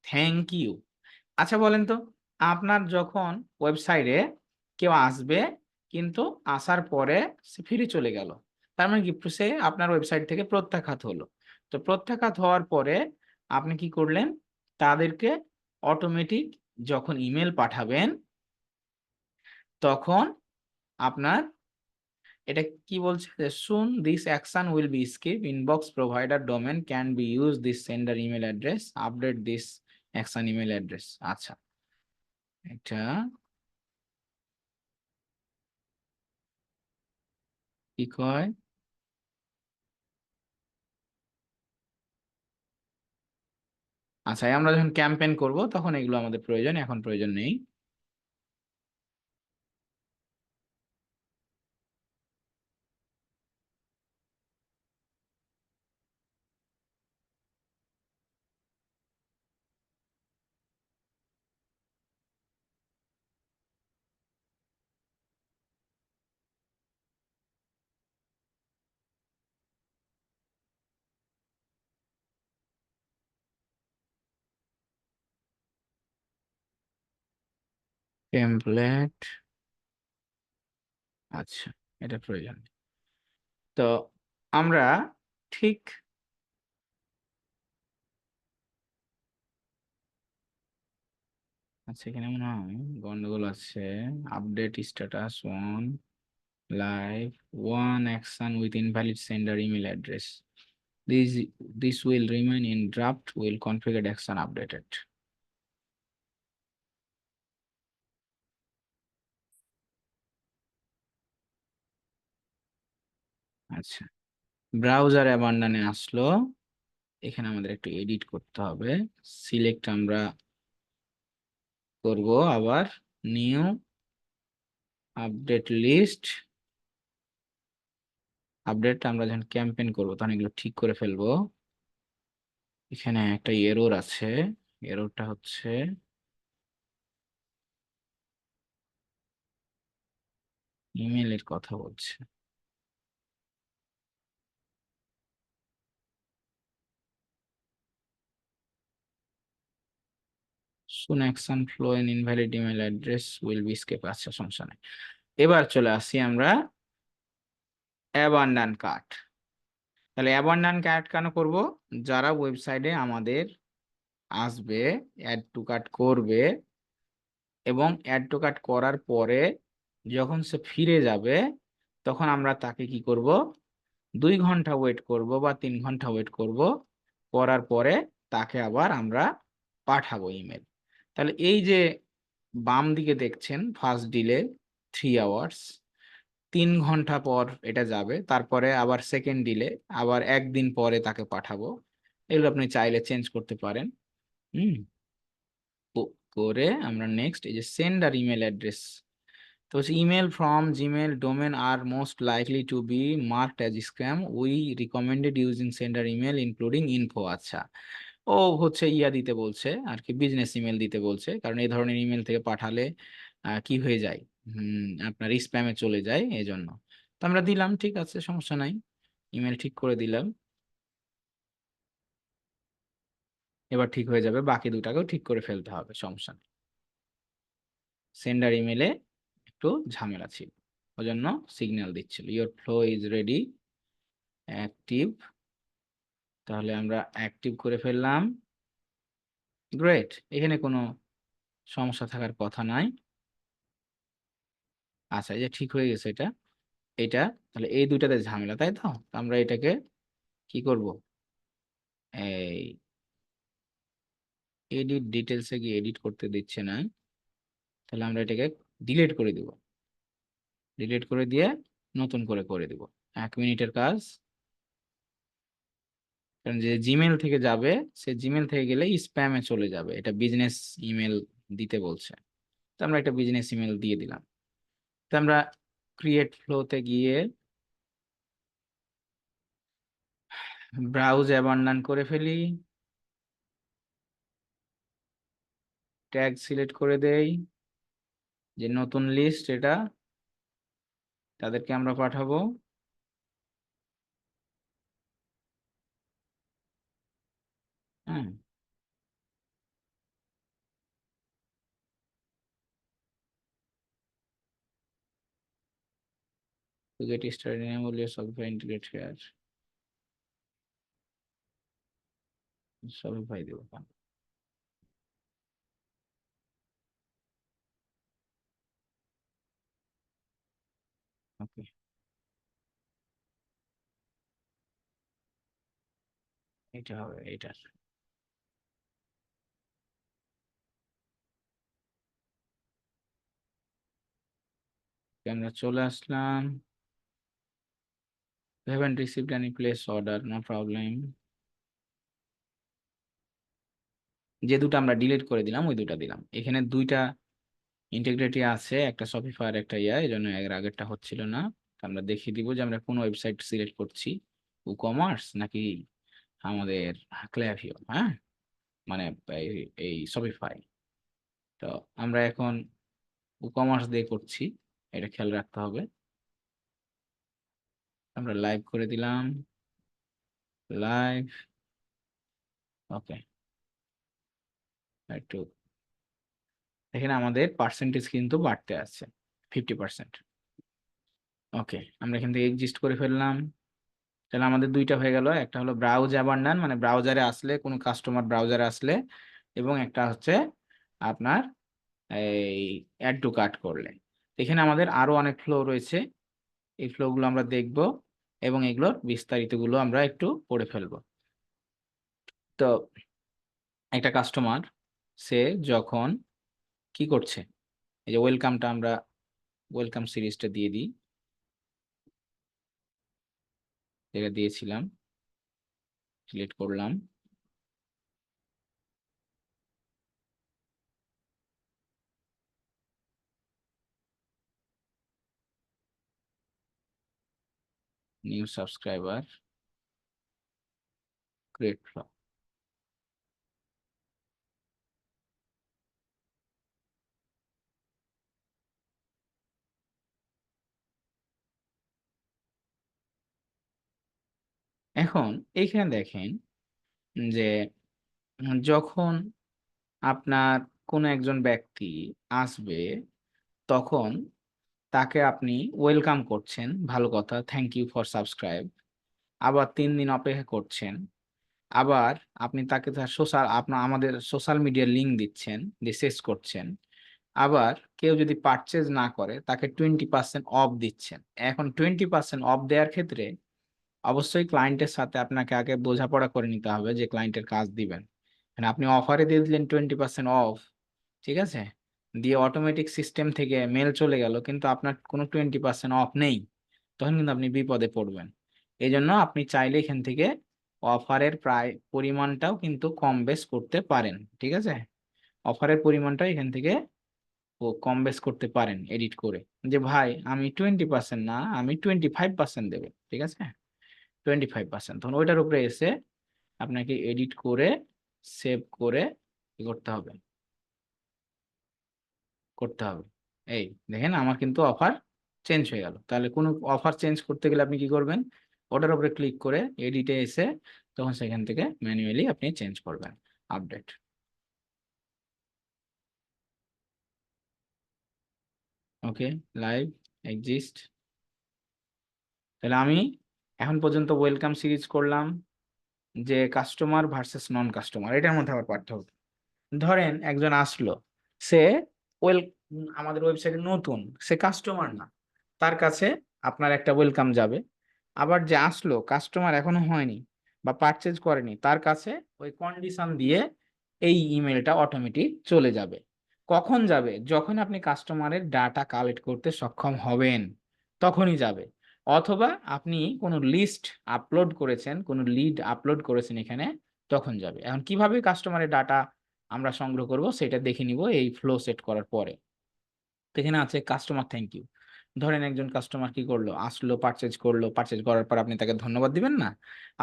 A: থ্যাংক ইউ। আচ্ছা বলেন তো, আপনার যখন ওয়েবসাইটে কেউ আসবে কিন্তু আসার পরে সে ফিরে চলে গেল, তার মানে কি সে আপনার ওয়েবসাইট থেকে প্রত্যাখ্যাত হলো। তো প্রত্যাখ্যাত হওয়ার পরে আপনি কি করলেন, তাদেরকে অটোমেটিক যখন ইমেল পাঠাবেন তখন আপনার এটা কি বলছে যে soon this action will be skip inbox provider domain can be used this sender email address update this action email address। আচ্ছা, এটা কি কয়, আচ্ছা আমরা যখন ক্যাম্পেইন করব তখন এগুলো আমাদের প্রয়োজন, এখন প্রয়োজন নেই। টেমপ্লেট, আচ্ছা এটা প্রয়োজন নেই। তো আমরা ঠিক আচ্ছা, এখানে মনে হয় গন্ডগোল আছে। Update status one live one action with invalid sender email address, this this will remain in draft will configured action updated। আচ্ছা, ব্রাউজার অ্যাবান্ডনে আসলো, এখানে আমাদের একটু এডিট করতে হবে। সিলেক্ট আমরা করব আবার নিউ আপডেট লিস্ট, আপডেট আমরা যখন ক্যাম্পেইন করব তখন এগুলো ঠিক করে ফেলবো। এখানে একটা এরর আছে, এররটা হচ্ছে ইমেলের কথা বলছে। soon action flow and invalid email address will be escape। আচ্ছা সমস্যা নেই। এবার চলে আসি আমরা অ্যাবান্ডন কার্ট। তাহলে অ্যাবান্ডন কার্ট কেন করব, যারা ওয়েবসাইটে আমাদের আসবে অ্যাড টু কার্ট করবে এবং অ্যাড টু কার্ট করার পরে যখন সে ফিরে যাবে তখন আমরা তাকে কি করব, 2 ঘন্টা ওয়েট করব বা 3 ঘন্টা ওয়েট করব, করার পরে তাকে আবার আমরা পাঠাবো ইমেল। তাহলে এই যে বাম দিকে দেখছেন ফার্স্ট ডিলে 3 আওয়ার্স, 3 ঘন্টা পর এটা যাবে, তারপরে আবার সেকেন্ড ডিলে আবার একদিন পরে তাকে পাঠাবো। এগুলো আপনি চাইলে চেঞ্জ করতে পারেন। হুম, করে আমরা নেক্সট এই যে সেন্ডার ইমেল অ্যাড্রেস, তো email from Gmail domain are most likely to be marked as spam, we recommended using sender email including info. আচ্ছা, ও হচ্ছে ইয়া দিতে বলছে আর কি, বিজনেস ইমেল দিতে বলছে, কারণ এই ধরনের ইমেল থেকে পাঠালে কি হয়ে যায়, আপনার স্প্যামে চলে যায়, এই জন্য। তো আমরা দিলাম, ঠিক আছে সমস্যা নাই, ইমেল ঠিক করে দিলাম। এবার ঠিক হয়ে যাবে, বাকি দুটাকেও ঠিক করে ফেলতে হবে, সমস্যা নেই। সেন্ডার ইমেলে একটু ঝামেলা ছিল, ওই জন্য সিগন্যাল দিচ্ছিল your flow is ready active. তাহলে আমরা অ্যাক্টিভ করে ফেললাম, গ্রেট, এখানে কোনো সমস্যা থাকার কথা নাই। আচ্ছা, এই যে ঠিক হয়ে গেছে এটা, এটা তাহলে এই দুইটাতে ঝামেলা, তাই তো। তো আমরা এটাকে কি করব, এই এডিট ডিটেলসে গিয়ে এডিট করতে দিচ্ছে না, তাহলে আমরা এটাকে ডিলিট করে দিব, ডিলিট করে দিয়ে নতুন করে করে দিব। 1 মিনিটের কাজ, কারণ যে জিমেল থেকে যাবে সে জিমেল থেকে গেলে স্প্যামে চলে যাবে, এটা বিজনেস ইমেল দিতে বলছে, তো আমরা একটা বিজনেস ইমেল দিয়ে দিলাম। তো আমরা ক্রিয়েট ফ্লোতে গিয়ে ব্রাউজ অ্যাবান্ডন করে ফেলি, ট্যাগ সিলেক্ট করে দেই, যে নতুন লিস্ট এটা তাদেরকে আমরা পাঠাবো। হ্যাঁ, to get started enable your Shopify integrate here, Shopify দেবো। এটা হবে এটার। আমরা চলে আসলাম, haven't received any place order, no problem। যে দুটো আমরা ডিলিট করে দিলাম ওই দুটা দিলাম, এখানে দুইটা ইন্টিগ্রিটি আছে, একটা শপিফাই আর একটা এই জন্য এর আগেরটা হচ্ছিল না। তো আমরা দেখিয়ে দিব যে আমরা কোন ওয়েবসাইট সিলেক্ট করছি, ই-কমার্স নাকি আমাদের ক্ল্যাভিও, হ্যাঁ মানে এই শপিফাই। তো আমরা এখন ই-কমার্স দিয়ে করছি, এটা খেয়াল রাখতে হবে। আমরা লাইভ করে দিলাম, লাইভ, ওকে। একটু এখানে আমাদের পার্সেন্টেজ কিন্তু বাড়তে আছে 50%। ওকে, আমরা এখান থেকে এক্সিস্ট করে ফেললাম। তাহলে আমাদের দুইটা হয়ে গেল, একটা হলো ব্রাউজ অ্যাবান্ডান মানে ব্রাউজারে আসলে কোনো কাস্টমার ব্রাউজারে আসলে, এবং একটা হচ্ছে আপনার এই অ্যাড টু কার্ট করলে। এখানে আমাদের আরো অনেক ফ্লো রয়েছে, এই ফ্লো গুলো আমরা দেখব এবং এগুলোর বিস্তারিত গুলো আমরা একটু পড়ে ফেলবো। তো একটা কাস্টমার সে যখন কি করছে, এই যে ওয়েলকামটা আমরা ওয়েলকাম সিরিজটা দিয়ে দিই, যেটা দিয়েছিলাম সিলেক্ট করলাম, নিউ সাবস্ক্রাইবার, ক্রিয়েট ফ্লো। এখন এইখানে দেখেন যে যখন আপনার কোনো একজন ব্যক্তি আসবে তখন তাকে আপনি ওয়েলকাম করছেন, ভালো কথা, থ্যাংক ইউ ফর সাবস্ক্রাইব, আবার 3 দিন অপেক্ষা করছেন, আবার আপনি তাকে তার আমাদের সোশ্যাল মিডিয়ার লিঙ্ক দিচ্ছেন, দিয়ে শেষ করছেন, আবার কেউ যদি পারচেজ না করে তাকে 20% অফ দিচ্ছেন। এখন 20% অফ দেওয়ার ক্ষেত্রে অবশ্যই ক্লায়েন্টের সাথে আপনাকে আগে বোঝাপড়া করে নিতে হবে যে ক্লায়েন্টের কাজ দিবেন। মানে আপনি অফারে দিয়ে দিলেন 20% অফ, ঠিক আছে, দিয়ে অটোমেটিক সিস্টেম থেকে মেল চলে গেল কিন্তু আপনার কোনো 20% অফ নেই, তখন কিন্তু আপনি বিপদে পড়বেন। এই জন্য আপনি চাইলে এখান থেকে অফারের প্রায় পরিমাণটাও কিন্তু কম বেশ করতে পারেন, ঠিক আছে, অফারের পরিমাণটাও এখান থেকে কম বেশ করতে পারেন এডিট করে, যে ভাই আমি 20% না আমি 25% দেবো, ঠিক আছে, 25%, তখন ওইটার উপরে এসে আপনাকে এডিট করে সেভ করে কি করতে হবে, এই দেখেন আমার কিন্তু অফার চেঞ্জ হয়ে গেল। তাহলে কোনো অফার চেঞ্জ করতে গেলে আপনি কি করবেন, ওটার উপরে ক্লিক করে এডিটে এসে তখন সেখান থেকে ম্যানুয়ালি আপনি চেঞ্জ করবেন, আপডেট। ওকে, লাইভ এক্সিস্ট। তাহলে আমি এখন পর্যন্ত ওয়েলকাম সিরিজ করলাম, যে কাস্টমার ভার্সেস নন কাস্টমার, এটার মধ্যে আবার পার্থক্য। ধরেন একজন আসলো, সে ওয়েল আমাদের ওয়েবসাইটে নতুন, সে কাস্টমার না, তার কাছে আপনার একটা ওয়েলকাম যাবে। আবার যে আসলো কাস্টমার এখনো হয়নি বা পারচেজ করেনি, তার কাছে ওই কন্ডিশন দিয়ে এই ইমেলটা অটোমেটিক চলে যাবে। কখন যাবে, যখন আপনি কাস্টমারের ডাটা কালেক্ট করতে সক্ষম হবেন তখনই যাবে, অথবা আপনি কোনো লিস্ট আপলোড করেছেন, কোনো লিড আপলোড করেছেন এখানে, তখন যাবে। এখন কিভাবে কাস্টমারের ডাটা আমরা সংগ্রহ করব সেটা দেখে নিব এই ফ্লো সেট করার পরে। তো এখানে আছে কাস্টমার থ্যাংক ইউ। ধরেন একজন কাস্টমার কি করলো, আসলো, পারচেজ করলো, পারচেজ করার পর আপনি তাকে ধন্যবাদ দিবেন না,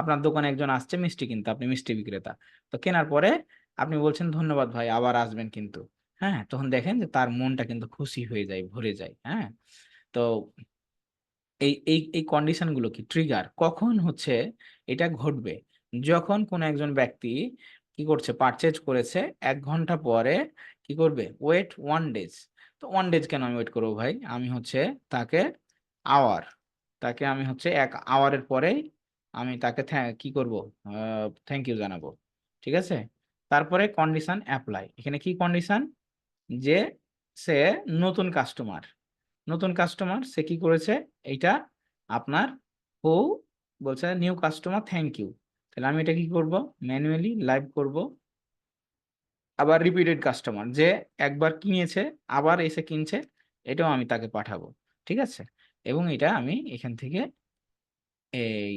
A: আপনার দোকানে একজন আসছে মিষ্টি কিনতে, আপনি মিষ্টি বিক্রেতা, তো কেনার পরে আপনি বলছেন ধন্যবাদ ভাই আবার আসবেন কিন্তু, হ্যাঁ, তখন দেখেন যে তার মনটা কিন্তু খুশি হয়ে যায়, ভরে যায়, হ্যাঁ। তো এই এই এই কন্ডিশন গুলো কি ট্রিগার কখন হচ্ছে, এটা ঘটবে যখন কোন একজন ব্যক্তি কি করছে, পারচেজ করেছে, 1 ঘন্টা পরে কি করবে, ওয়েট 1 ডেজ। তো 1 ডেজ কেন আমি ওয়েট করবো ভাই, আমি হচ্ছে তাকে আওয়ার, তাকে আমি হচ্ছে 1 আওয়ারের পরেই আমি তাকে কি করব, থ্যাংক ইউ জানাবো, ঠিক আছে। তারপরে কন্ডিশন অ্যাপ্লাই, এখানে কি কন্ডিশন, যে সে নতুন কাস্টমার, নতুন কাস্টমার সে কি করেছে, এইটা আপনার হু বলছে নিউ কাস্টমার থ্যাংক ইউ, তাহলে আমি এটা কি করব, ম্যানুয়ালি লাইভ করব। আবার রিপিটেড কাস্টমার, যে একবার কিনেছে আবার এসে কিনছে, এটাও আমি তাকে পাঠাবো। ঠিক আছে, এবং এটা আমি এখান থেকে এই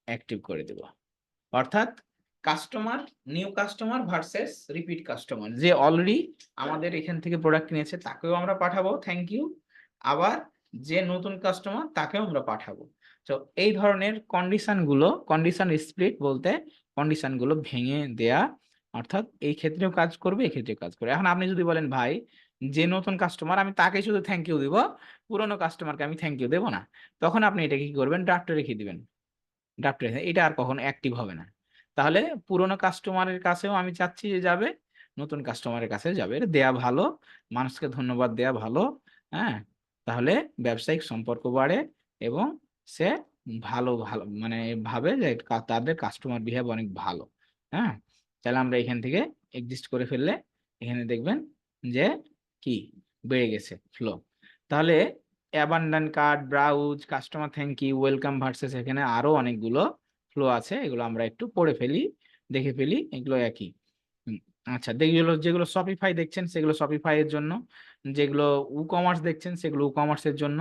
A: অ্যাক্টিভ করে দেব। অর্থাৎ customer, new customer versus repeat customer, যে অলরেডি আমাদের এখান থেকে প্রোডাক্ট কিনেছে তাকেও আমরা পাঠাবো থ্যাংক ইউ, আবার যে নতুন কাস্টমার তাকেও আমরা পাঠাবো। তো এই ধরনের কন্ডিশন স্প্লিট বলতে কন্ডিশন গুলো ভেঙে দেয়া, অর্থাৎ এই ক্ষেত্রেও কাজ করবে, এই ক্ষেত্রেও কাজ করবে। এখন আপনি যদি বলেন ভাই যে নতুন কাস্টমার আমি তাকে শুধু থ্যাংক ইউ দিব, পুরোনো কাস্টমারকে আমি থ্যাংক ইউ দেবো না, তখন আপনি এটা কি করবেন, ড্রাফটে রেখে দিবেন। ড্রাফটে এটা আর কখনো অ্যাক্টিভ হবে না। তাহলে পুরোনো কাস্টমারের কাছেও আমি চাচ্ছি যে যাবে, নতুন কাস্টমারের কাছেও যাবে। এটা দেয়া ভালো, মানুষকে ধন্যবাদ দেয়া ভালো। হ্যাঁ, তাহলে ব্যবসায়িক সম্পর্ক বাড়ে এবং সে ভালো ভালো মানে ভাবে যে তাদের কাস্টমার বিহেভ অনেক ভালো। হ্যাঁ, তাহলে আমরা এখান থেকে এক্সিস্ট করে ফেললে এখানে দেখবেন যে কি বেড়ে গেছে ফ্লো। তাহলে abandon cart, browse, customer thank you, welcome versus, এখানে আরো অনেকগুলো ফ্লো আছে, এগুলো আমরা একটু পড়ে ফেলি, দেখে ফেলি, এগুলো একই। হুম, আচ্ছা, যেগুলো যেগুলো শপিফাই দেখছেন সেগুলো শপিফাই এর জন্য, যেগুলো ই কমার্স দেখছেন সেগুলো ই কমার্সের জন্য।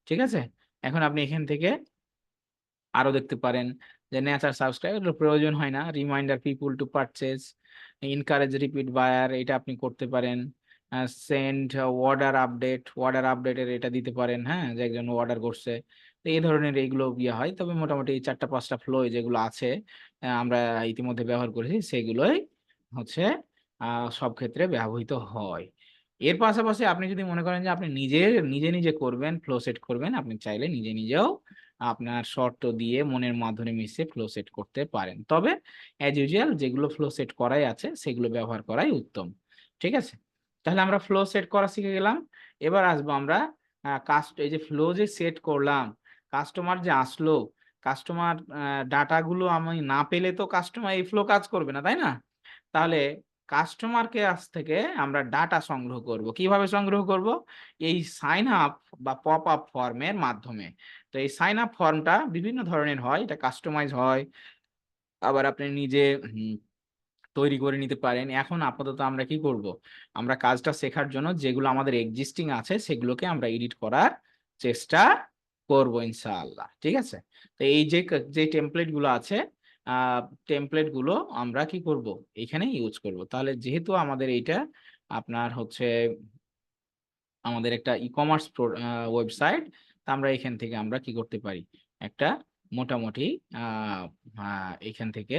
A: ঠিক আছে, এখন আপনি এখান থেকে আরো দেখতে পারেন যে নেচার সাবস্ক্রাইব, এগুলো প্রয়োজন হয় না, reminder people to purchase, encourage repeat buyer, এটা আপনি করতে পারেন। সেন্ড অর্ডার আপডেটের এটা দিতে পারেন, হ্যাঁ, যে একজন অর্ডার করছে। তো এই ধরনের এইগুলো ইয়ে হয়, তবে মোটামুটি এই 4-5টা ফ্লো যেগুলো আছে আমরা ইতিমধ্যে ব্যবহার করেছি, সেগুলোই হচ্ছে সব ক্ষেত্রে ব্যবহৃত হয়। এর পাশাপাশি আপনি যদি মনে করেন যে আপনি নিজে নিজে করবেন, ফ্লো সেট করবেন, আপনি চাইলে নিজে নিজেও আপনার শর্ত দিয়ে মনের মাধুরী মিশিয়ে ফ্লো সেট করতে পারেন, তবে অ্যাজ ইউজুয়াল যেগুলো ফ্লো সেট করাই আছে সেগুলো ব্যবহার করাই উত্তম। ঠিক আছে, তাহলে আমরা ফ্লো সেট করা শিখে গেলাম। এবার আসবো আমরা এই যে ফ্লো যে সেট করলাম, কাস্টমার যে আসলো, কাস্টমার ডাটাগুলো আমি না পেলে তো কাস্টমার এই ফ্লো কাজ করবে না, তাই না? তাহলে কাস্টমারকে কাছ থেকে আমরা ডাটা সংগ্রহ করব, কিভাবে সংগ্রহ করব? এই সাইন আপ বা পপ আপ ফর্মের মাধ্যমে। তো এই সাইন আপ ফর্মটা বিভিন্ন ধরনের হয়, এটা কাস্টমাইজ হয়, আবার আপনি নিজে তৈরি করে নিতে পারেন। এখন আপাতত আমরা কি করব, আমরা কাজটা শেখার জন্য যেগুলো আমাদের এক্সিস্টিং আছে সেগুলোকে আমরা এডিট করার চেষ্টা করব ইনশাআল্লাহ। ঠিক আছে, তো এই যে যে টেমপ্লেট গুলো আছে, টেমপ্লেট গুলো আমরা কি করব, এখানে ইউজ করব। তাহলে যেহেতু আমাদের এইটা আপনার হচ্ছে আমাদের একটা ই কমার্স ওয়েবসাইট, তা আমরা এখান থেকে আমরা কি করতে পারি, একটা মোটামুটি এখান থেকে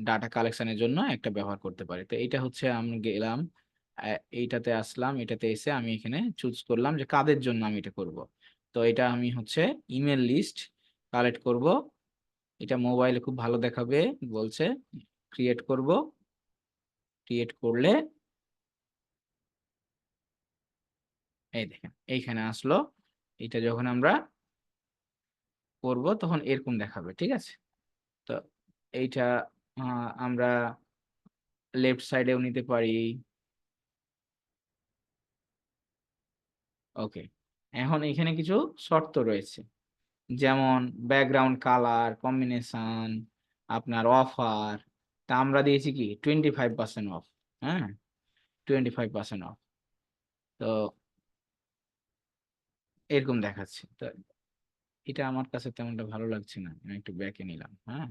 A: ডাটা কালেকশনের জন্য একটা ব্যবহার করতে পারি। তো এটা হচ্ছে আমি গেলাম, এইটাতে আসলাম, এটাতে এসে আমি এখানে চুজ করলাম যে কাদের জন্য আমি এটা করব। তো এটা আমি হচ্ছে ইমেল লিস্ট কালেক্ট করব, এটা মোবাইলে খুব ভালো দেখাবে বলছে, ক্রিয়েট করব। ক্রিয়েট করলে এই দেখেন এইখানে আসলো, এটা যখন আমরা করব তখন এরকম দেখাবে। ঠিক আছে, তো এইটা আমরা লেফট সাইডেও নিতে পারি। ওকে, এখন এখানে কিছু শর্ত রয়েছে, যেমন ব্যাকগ্রাউন্ড কালার কম্বিনেশন, আপনার অফার। তা আমরা দিয়েছি কি 25% অফ। হ্যাঁ, 25% অফ। তো এরকম দেখাচ্ছে, তো এটা আমার কাছে তেমনটা ভালো লাগছে না, আমি একটু ব্যাকে নিলাম। হ্যাঁ,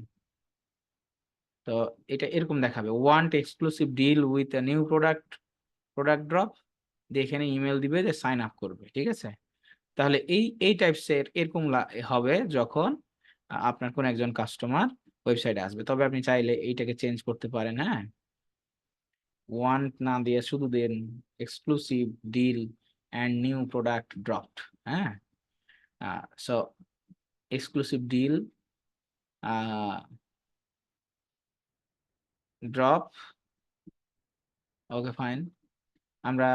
A: তো এটা এরকম দেখাবে, want exclusive deal with a new product drop, দিয়ে এখানে ইমেল দিবে যে সাইন আপ করবে। ঠিক আছে, তাহলে এই টাইপসের এরকম হবে যখন আপনার কোন একজন কাস্টমার ওয়েবসাইটে আসবে। তবে আপনি চাইলে এইটাকে চেঞ্জ করতে পারেন। হ্যাঁ, ওয়ান্ট না দিয়ে শুধু then exclusive deal and new product dropped. হ্যাঁ, so exclusive deal drop, okay fine. আমরা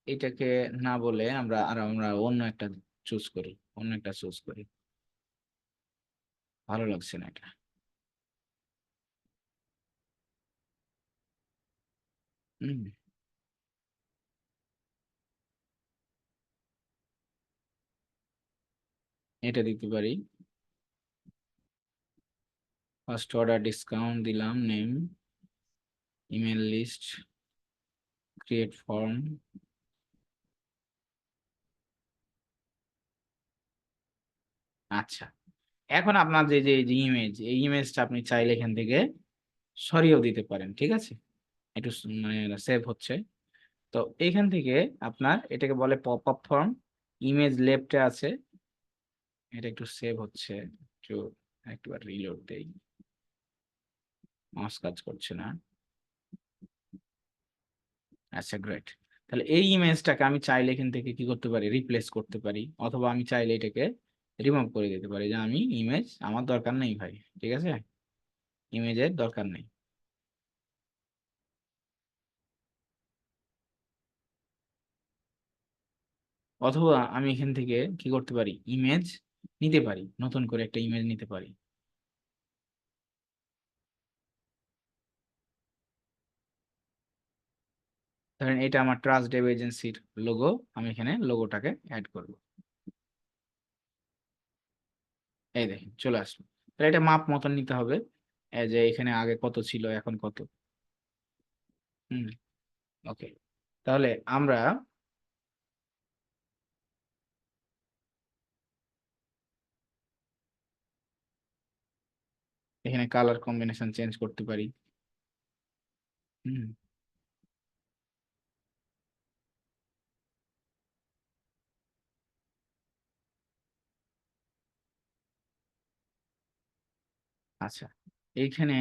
A: এটাকে না বলে আমরা অন্য একটা চুজ করি, ভালো লাগছে না এটা। হুম, এটা দিতে পারি। ফার্স্ট অর্ডার ডিসকাউন্ট দিলাম, name, email list, create form. আচ্ছা, এখন আপনার যে যে ইমেজ, এই ইমেজটা আপনি চাইলে এখান থেকে সরিয়েও দিতে পারেন, ঠিক আছে? একটু মানে সেভ হচ্ছে। তো এইখান থেকে আপনার এটাকে বলে পপ আপ ফর্ম, ইমেজ লেফটে আছে, এটা একটু সেভ হচ্ছে, একটু একবার রিলোড দেই, মাউস কাজ করছে না। আচ্ছা, গ্রেট। তাহলে এই ইমেজটাকে আমি চাইলে এখান থেকে কি করতে পারি, রিপ্লেস করতে পারি, অথবা আমি চাইলে এটাকে রিমুভ করে দিতে পারি, যে আমি ইমেজ আমার দরকার নেই ভাই, ঠিক আছে, ইমেজের দরকার নেই। অথবা আমি এখান থেকে কি করতে পারি, ইমেজ নিতে পারি, নতুন করে একটা ইমেজ নিতে পারি। ধরেন এটা আমার ট্রাস্ট ডেভ এজেন্সির লোগো, আমি এখানে লোগোটাকে অ্যাড করব। এই দেখেন চলে আসলো। তাহলে এটা মাপ মতন নিতে হবে, এই যে এখানে আগে কত ছিল এখন কত। হুম, ওকে। তাহলে আমরা এখানে কালার কম্বিনেশন চেঞ্জ করতে পারি। হুম, আচ্ছা, এইখানে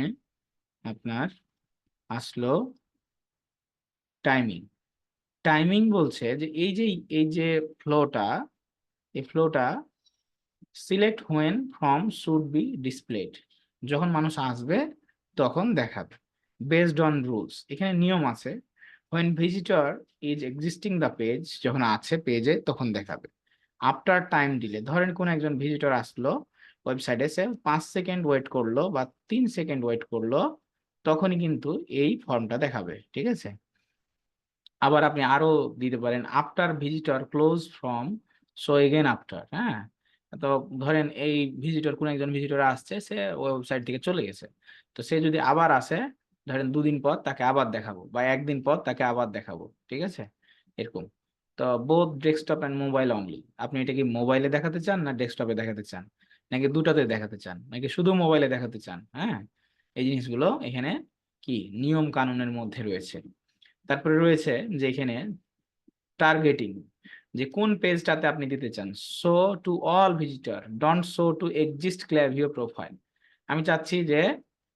A: আপনার আসলো টাইমিং। টাইমিং বলছে যে এই যে ফ্লোটা, এই ফ্লোটা select when form should be displayed, যখন মানুষ আসবে তখন দেখাবে, বেসড অন রুলস, এখানে নিয়ম আছে। When visitor is existing the page, যখন আছে পেজে তখন দেখাবে। আফটার টাইম দিলে, ধরেন কোন একজন ভিজিটর আসলো ওয়েবসাইটে, সে 5 সেকেন্ড ওয়েট করলো বা 3 সেকেন্ড ওয়েট করলো, তখনই কিন্তু এই ফর্মটা দেখাবে, ঠিক আছে? আবার আপনি আরো দিতে পারেন, after visitor close from show again after, হ্যাঁ। তো ধরেন এই ভিজিটর, কোন একজন ভিজিটর আসছে, সে ওয়েবসাইট থেকে চলে গেছে, তো সে যদি আবার আসে, ধরেন 2 দিন পর তাকে আবার দেখাবো, বা 1 দিন পর তাকে আবার দেখাবো, ঠিক আছে, এরকম। তো both desktop and mobile only, আপনি এটা কি মোবাইলে দেখাতে চান না ডেস্কটপে দেখাতে চান, নাকি দুটাতে দেখাতে চান, নাকি শুধু মোবাইলে দেখাতে চান, হ্যাঁ। এই জিনিসগুলো এখানে কি নিয়ম কানুনের মধ্যে রয়েছে। তারপরে রয়েছে যে এখানে টার্গেটিং, যে কোন পেজটাতে আপনি দিতে চান, show to all visitor, don't show to exist Klaviyo profile, আমি চাচ্ছি যে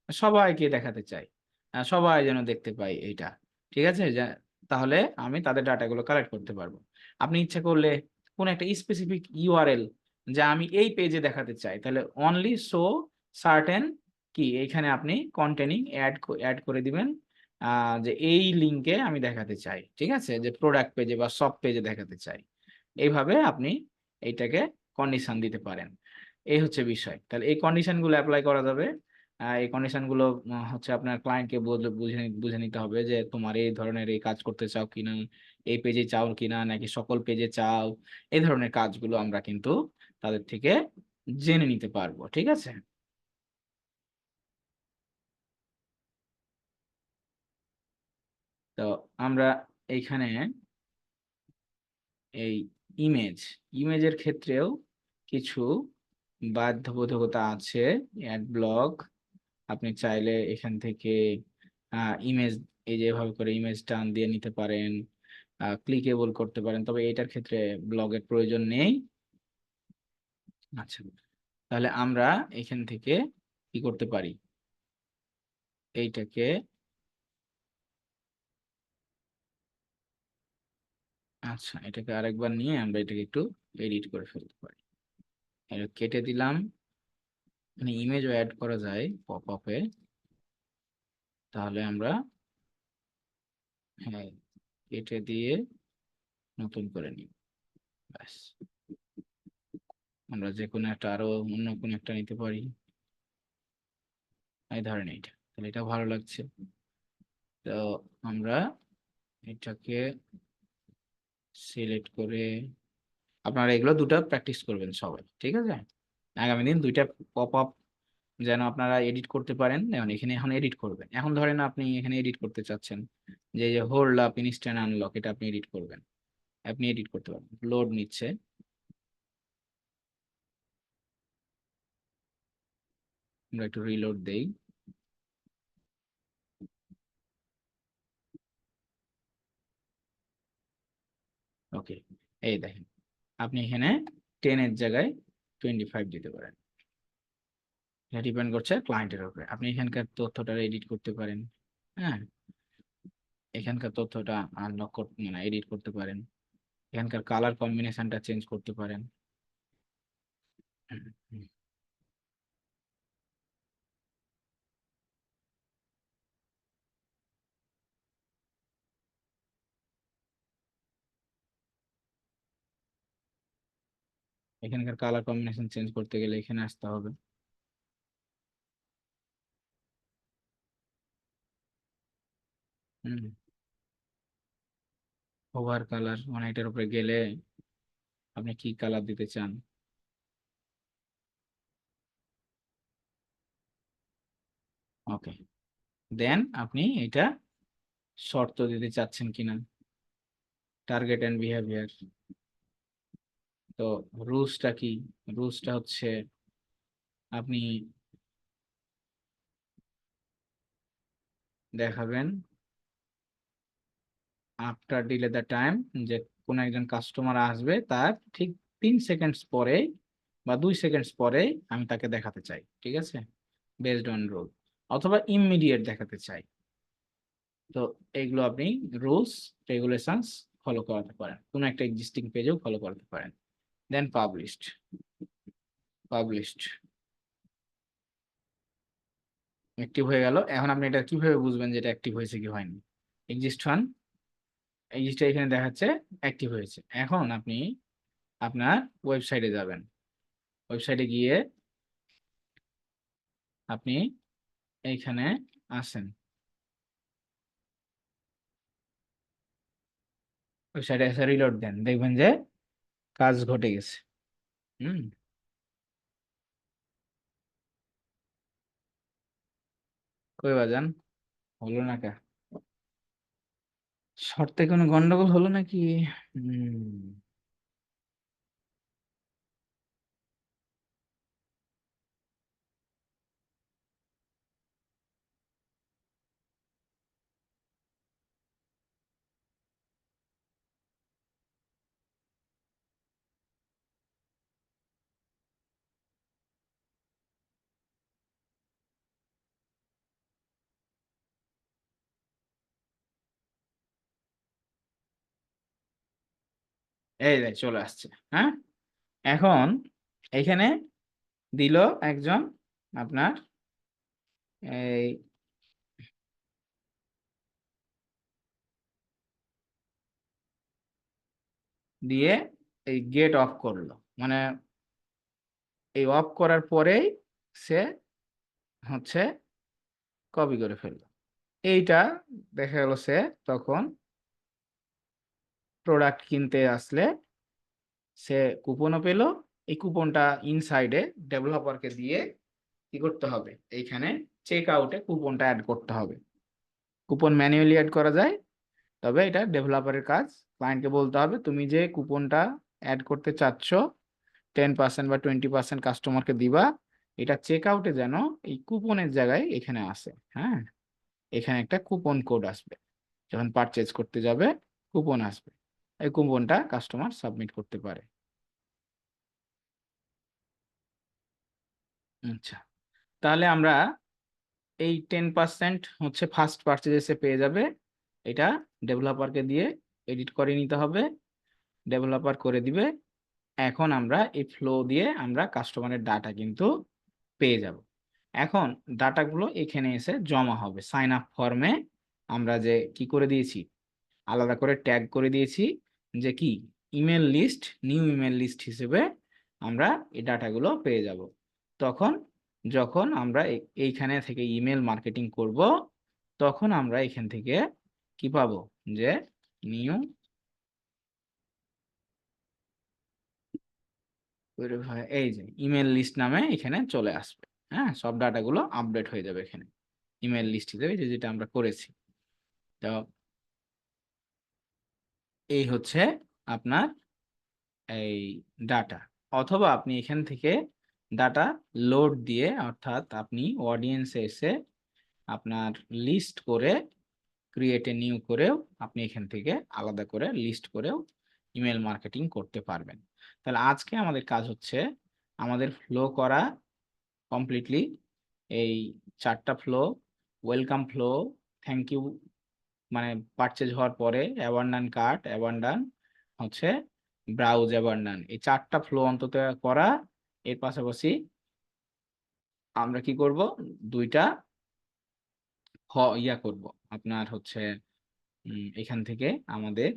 A: সবাইকে দেখাতে চাই, সবাই যেন দেখতে পাই এইটা, ঠিক আছে, তাহলে আমি তাদের ডাটাগুলো কালেক্ট করতে পারবো। আপনি ইচ্ছা করলে কোন একটা স্পেসিফিক ইউআরএল, যা আমি এই পেজে দেখাতে চাই, তাহলে অনলি শো সার্টেন, কি এখানে আপনি কন্টেনিং অ্যাড করে দিবেন, যে এই লিঙ্কে আমি দেখাতে চাই, ঠিক আছে, যে প্রোডাক্ট পেজে বা সব পেজে দেখাতে চাই। এইভাবে আপনি এইটাকে কন্ডিশন দিতে পারেন। এই হচ্ছে বিষয়। তাহলে এই কন্ডিশন গুলো অ্যাপ্লাই করা যাবে। এই কন্ডিশন গুলো হচ্ছে আপনার ক্লায়েন্টকে বুঝে বুঝে নিতে হবে যে তোমার এই ধরনের এই কাজ করতে চাও কিনা, এই পেজে চাও কিনা, নাকি সকল পেজে চাও। এই ধরনের কাজগুলো আমরা কিন্তু তাদের থেকে জেনে নিতে পারবো, ঠিক আছে। তো আমরা এইখানে এই ইমেজের ক্ষেত্রেও কিছু বাধ্যবাধকতা আছে। অ্যাড ব্লক, আপনি চাইলে এখান থেকে ইমেজ, এই যে এভাবে করে ইমেজ টান দিয়ে নিতে পারেন, ক্লিকেবল করতে পারেন, তবে এটার ক্ষেত্রে ব্লগের প্রয়োজন নেই। আচ্ছা, তাহলে আমরা এখান থেকে কি করতে পারি, এইটাকে, আচ্ছা এটাকে আরেকবার নিয়ে আমরা এটাকে একটু এডিট করে ফেলতে পারি। এটা কেটে দিলাম, মানে ইমেজও অ্যাড করা যায় পপ আপে, তাহলে আমরা, হ্যাঁ, কেটে দিয়ে নতুন করে নিই, ব্যাস। আমরা যে কোনো একটা আরো অন্য কোনো একটা নিতে পারি, এই ধরেন এইটা, তাহলে এটা ভালো লাগছে। তো আমরা এটাকে সিলেক্ট করে, আপনারা এগুলো দুটো প্র্যাকটিস করবেন সবাই, ঠিক আছে, আগামী দিন দুইটা পপ আপ যেন আপনারা এডিট করতে পারেন। যেমন এখানে এখন এডিট করবেন, এখন ধরেন আপনি এখানে এডিট করতে চাচ্ছেন যে হোল্ড আপ ইনস্ট্যান্ট আনলক, এটা আপনি এডিট করবেন, আপনি এডিট করতে পারবেন। লোড নিচ্ছে, আমরা একটু রিলোড দেই। ওকে, এই দেখেন আপনি এখানে 10 এর জায়গায় 25 দিতে পারেন। এটা ডিপেন্ড করছে ক্লায়েন্টের উপরে। আপনি এখানকার তথ্যটা এডিট করতে পারেন। হ্যাঁ, এখানকার তথ্যটা আনলক মানে এডিট করতে পারেন, এখানকার কালার কম্বিনেশনটা চেঞ্জ করতে পারেন। এখানকার কালার কম্বিনেশন চেঞ্জ করতে গেলে এখানে আসতে হবে। ওভার কালার মানে এটার উপরে গেলে আপনি কি কালার দিতে চান। ওকে, দেন আপনি এটা শর্ত দিতে চাচ্ছেন কিনা, টার্গেট এন্ড বিহেভিয়ার। তো রুলসটা কি? রুলসটা হচ্ছে আপনি দেখাবেন আফটার ডিলে দ্য টাইম, যে কোন একজন কাস্টমার আসবে তার ঠিক 3 সেকেন্ডস পরে বা 2 সেকেন্ডস পরে আমি তাকে দেখাতে চাই, ঠিক আছে, বেসড অন রুল, অথবা ইমিডিয়েট দেখাতে চাই। তো এইগুলো আপনি রুলস রেগুলেশনস ফলো করাতে পারেন, কোন একটা এক্সিস্টিং পেজেও ফলো করতে পারেন। দেন পাবলিশড, পাবলিশড অ্যাক্টিভ হয়ে গেল। এখন আপনি এটা কিভাবে বুঝবেন যে এটা অ্যাক্টিভ হয়েছে কি হয়নি? এক্সিস্ট ওয়ান, এক্সিস্ট এখানে দেখাচ্ছে অ্যাক্টিভ হয়েছে। এখন আপনি আপনার ওয়েবসাইটে যাবেন, ওয়েবসাইটে গিয়ে আপনি এইখানে আসেন, ওয়েবসাইটে এসে রিলোড দেন, দেখবেন যে কাজ ঘটে গেছে। হুম, কই বাজান, হলো না কা? শর্তে কোনো গন্ডগোল হলো নাকি? এই যে চলে আসছে। হ্যাঁ, এখন এখানে দিল একজন আপনার এই দিয়ে এই গেট অফ করলো, মানে এই অফ করার পরেই সে হচ্ছে কপি করে ফেললো। এইটা দেখা গেল সে তখন প্রোডাক্ট কিনতে আসলে সে কুপনও পেল। এই কুপনটা ইনসাইডে ডেভেলপারকে দিয়ে কি করতে হবে, এইখানে চেক আউটে কুপনটা অ্যাড করতে হবে। কুপন ম্যানুয়ালি অ্যাড করা যায়, তবে এটা ডেভেলপারের কাজ। ক্লায়েন্টকে বলতে হবে তুমি যে কুপনটা অ্যাড করতে চাচ্ছ 10% বা 20% কাস্টমারকে দিবা, এটা চেক আউটে যেন এই কুপনের জায়গায় এখানে আসে। হ্যাঁ, এখানে একটা কুপন কোড আসবে, যখন পারচেজ করতে যাবে কুপন আসবে, এই কুপনটা কাস্টমার সাবমিট করতে পারে। আচ্ছা, তাহলে আমরা এই 10% হচ্ছে ফার্স্ট পারচেজে পেয়ে যাবে, এটা ডেভেলপারকে দিয়ে এডিট করে নিতে হবে, ডেভেলপার করে দিবে। এখন আমরা এই ফ্লো দিয়ে আমরা কাস্টমারের ডাটা কিন্তু পেয়ে যাব। এখন ডাটাগুলো এখানে এসে জমা হবে সাইন আপ ফর্মে। আমরা যে কি করে দিয়েছি, আলাদা করে ট্যাগ করে দিয়েছি যে কি email list, new email list হিসেবে আমরা এই ডাটাগুলো পেয়ে যাব। তখন যখন আমরা এইখানে থেকে ইমেল মার্কেটিং করব, তখন আমরা এখান থেকে কি পাবো, যে নিউ এই যে ইমেল লিস্ট নামে এখানে চলে আসবে। হ্যাঁ, সব ডাটাগুলো আপডেট হয়ে যাবে এখানে ইমেল লিস্ট হিসেবে, যেটা আমরা করেছি। তো এই হচ্ছে আপনার এই ডাটা। অথবা আপনি এখান থেকে ডাটা লোড দিয়ে, অর্থাৎ আপনি অডিয়েন্সে এসে আপনার লিস্ট করে ক্রিয়েট এ নিউ করেও আপনি এখান থেকে আলাদা করে লিস্ট করেও ইমেল মার্কেটিং করতে পারবেন। তাহলে আজকে আমাদের কাজ হচ্ছে আমাদের ফ্লো করা কমপ্লিটলি এই 4টা flow, welcome flow, thank you মানে পারচেজ হওয়ার পরে, অ্যাবান্ডান কার্ট, অ্যাবান্ডান হচ্ছে ব্রাউজ, অ্যাবান্ডান, এই 4টা ফ্লো অন্তত করা। এর পাশাপাশি আমরা কি করব, 2টা করব আপনার হচ্ছে এখান থেকে আমাদের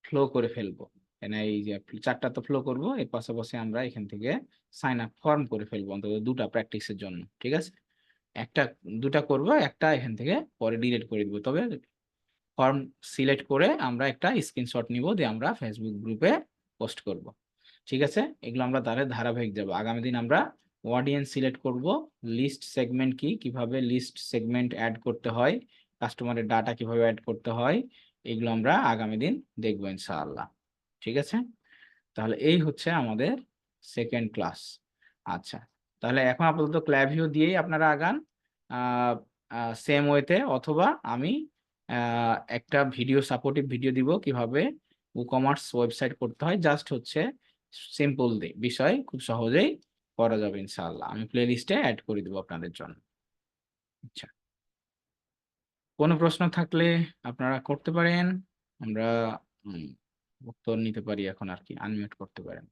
A: ফ্লো করে ফেলবো। এই যে 4টা তো ফ্লো করব, এর পাশাপাশি আমরা এখান থেকে সাইন আপ ফর্ম করে ফেলবো অন্তত 2টা প্র্যাকটিসের জন্য, ঠিক আছে? 2টা করব, একটা এখান থেকে পরে ডিলিট করে দিব। তবে ফর্ম সিলেক্ট করে আমরা একটা স্ক্রিনশট নিব, দিয়ে আমরা ফেসবুক গ্রুপে পোস্ট করব, ঠিক আছে? এগুলো আমরা তাহলে ধারাবাহিক যাব। আগামী দিন আমরা অডিয়েন্স সিলেক্ট করব, লিস্ট সেগমেন্ট কিভাবে লিস্ট সেগমেন্ট অ্যাড করতে হয়, কাস্টমারের ডাটা কিভাবে অ্যাড করতে হয়, এগুলো আমরা আগামী দিন দেখবো ইনশাআল্লাহ, ঠিক আছে? তাহলে এই হচ্ছে আমাদের সেকেন্ড ক্লাস। আচ্ছা, তাহলে এখন আপাতত ক্ল্যাভিও দিয়েই আপনারা আগান সেম ওয়েতে, অথবা আমি একটা ভিডিও, সাপোর্টিভ ভিডিও দিব কিভাবে ই-কমার্স ওয়েবসাইট করতে হয়। জাস্ট হচ্ছে সিম্পল বিষয়, খুব সহজেই করা যাবে ইনশাআল্লাহ। আমি প্লে লিস্টে অ্যাড করে দিব আপনাদের জন্য। আচ্ছা, কোনো প্রশ্ন থাকলে আপনারা করতে পারেন, আমরা উত্তর নিতে পারি এখন আর কি। আনমিউট করতে পারেন।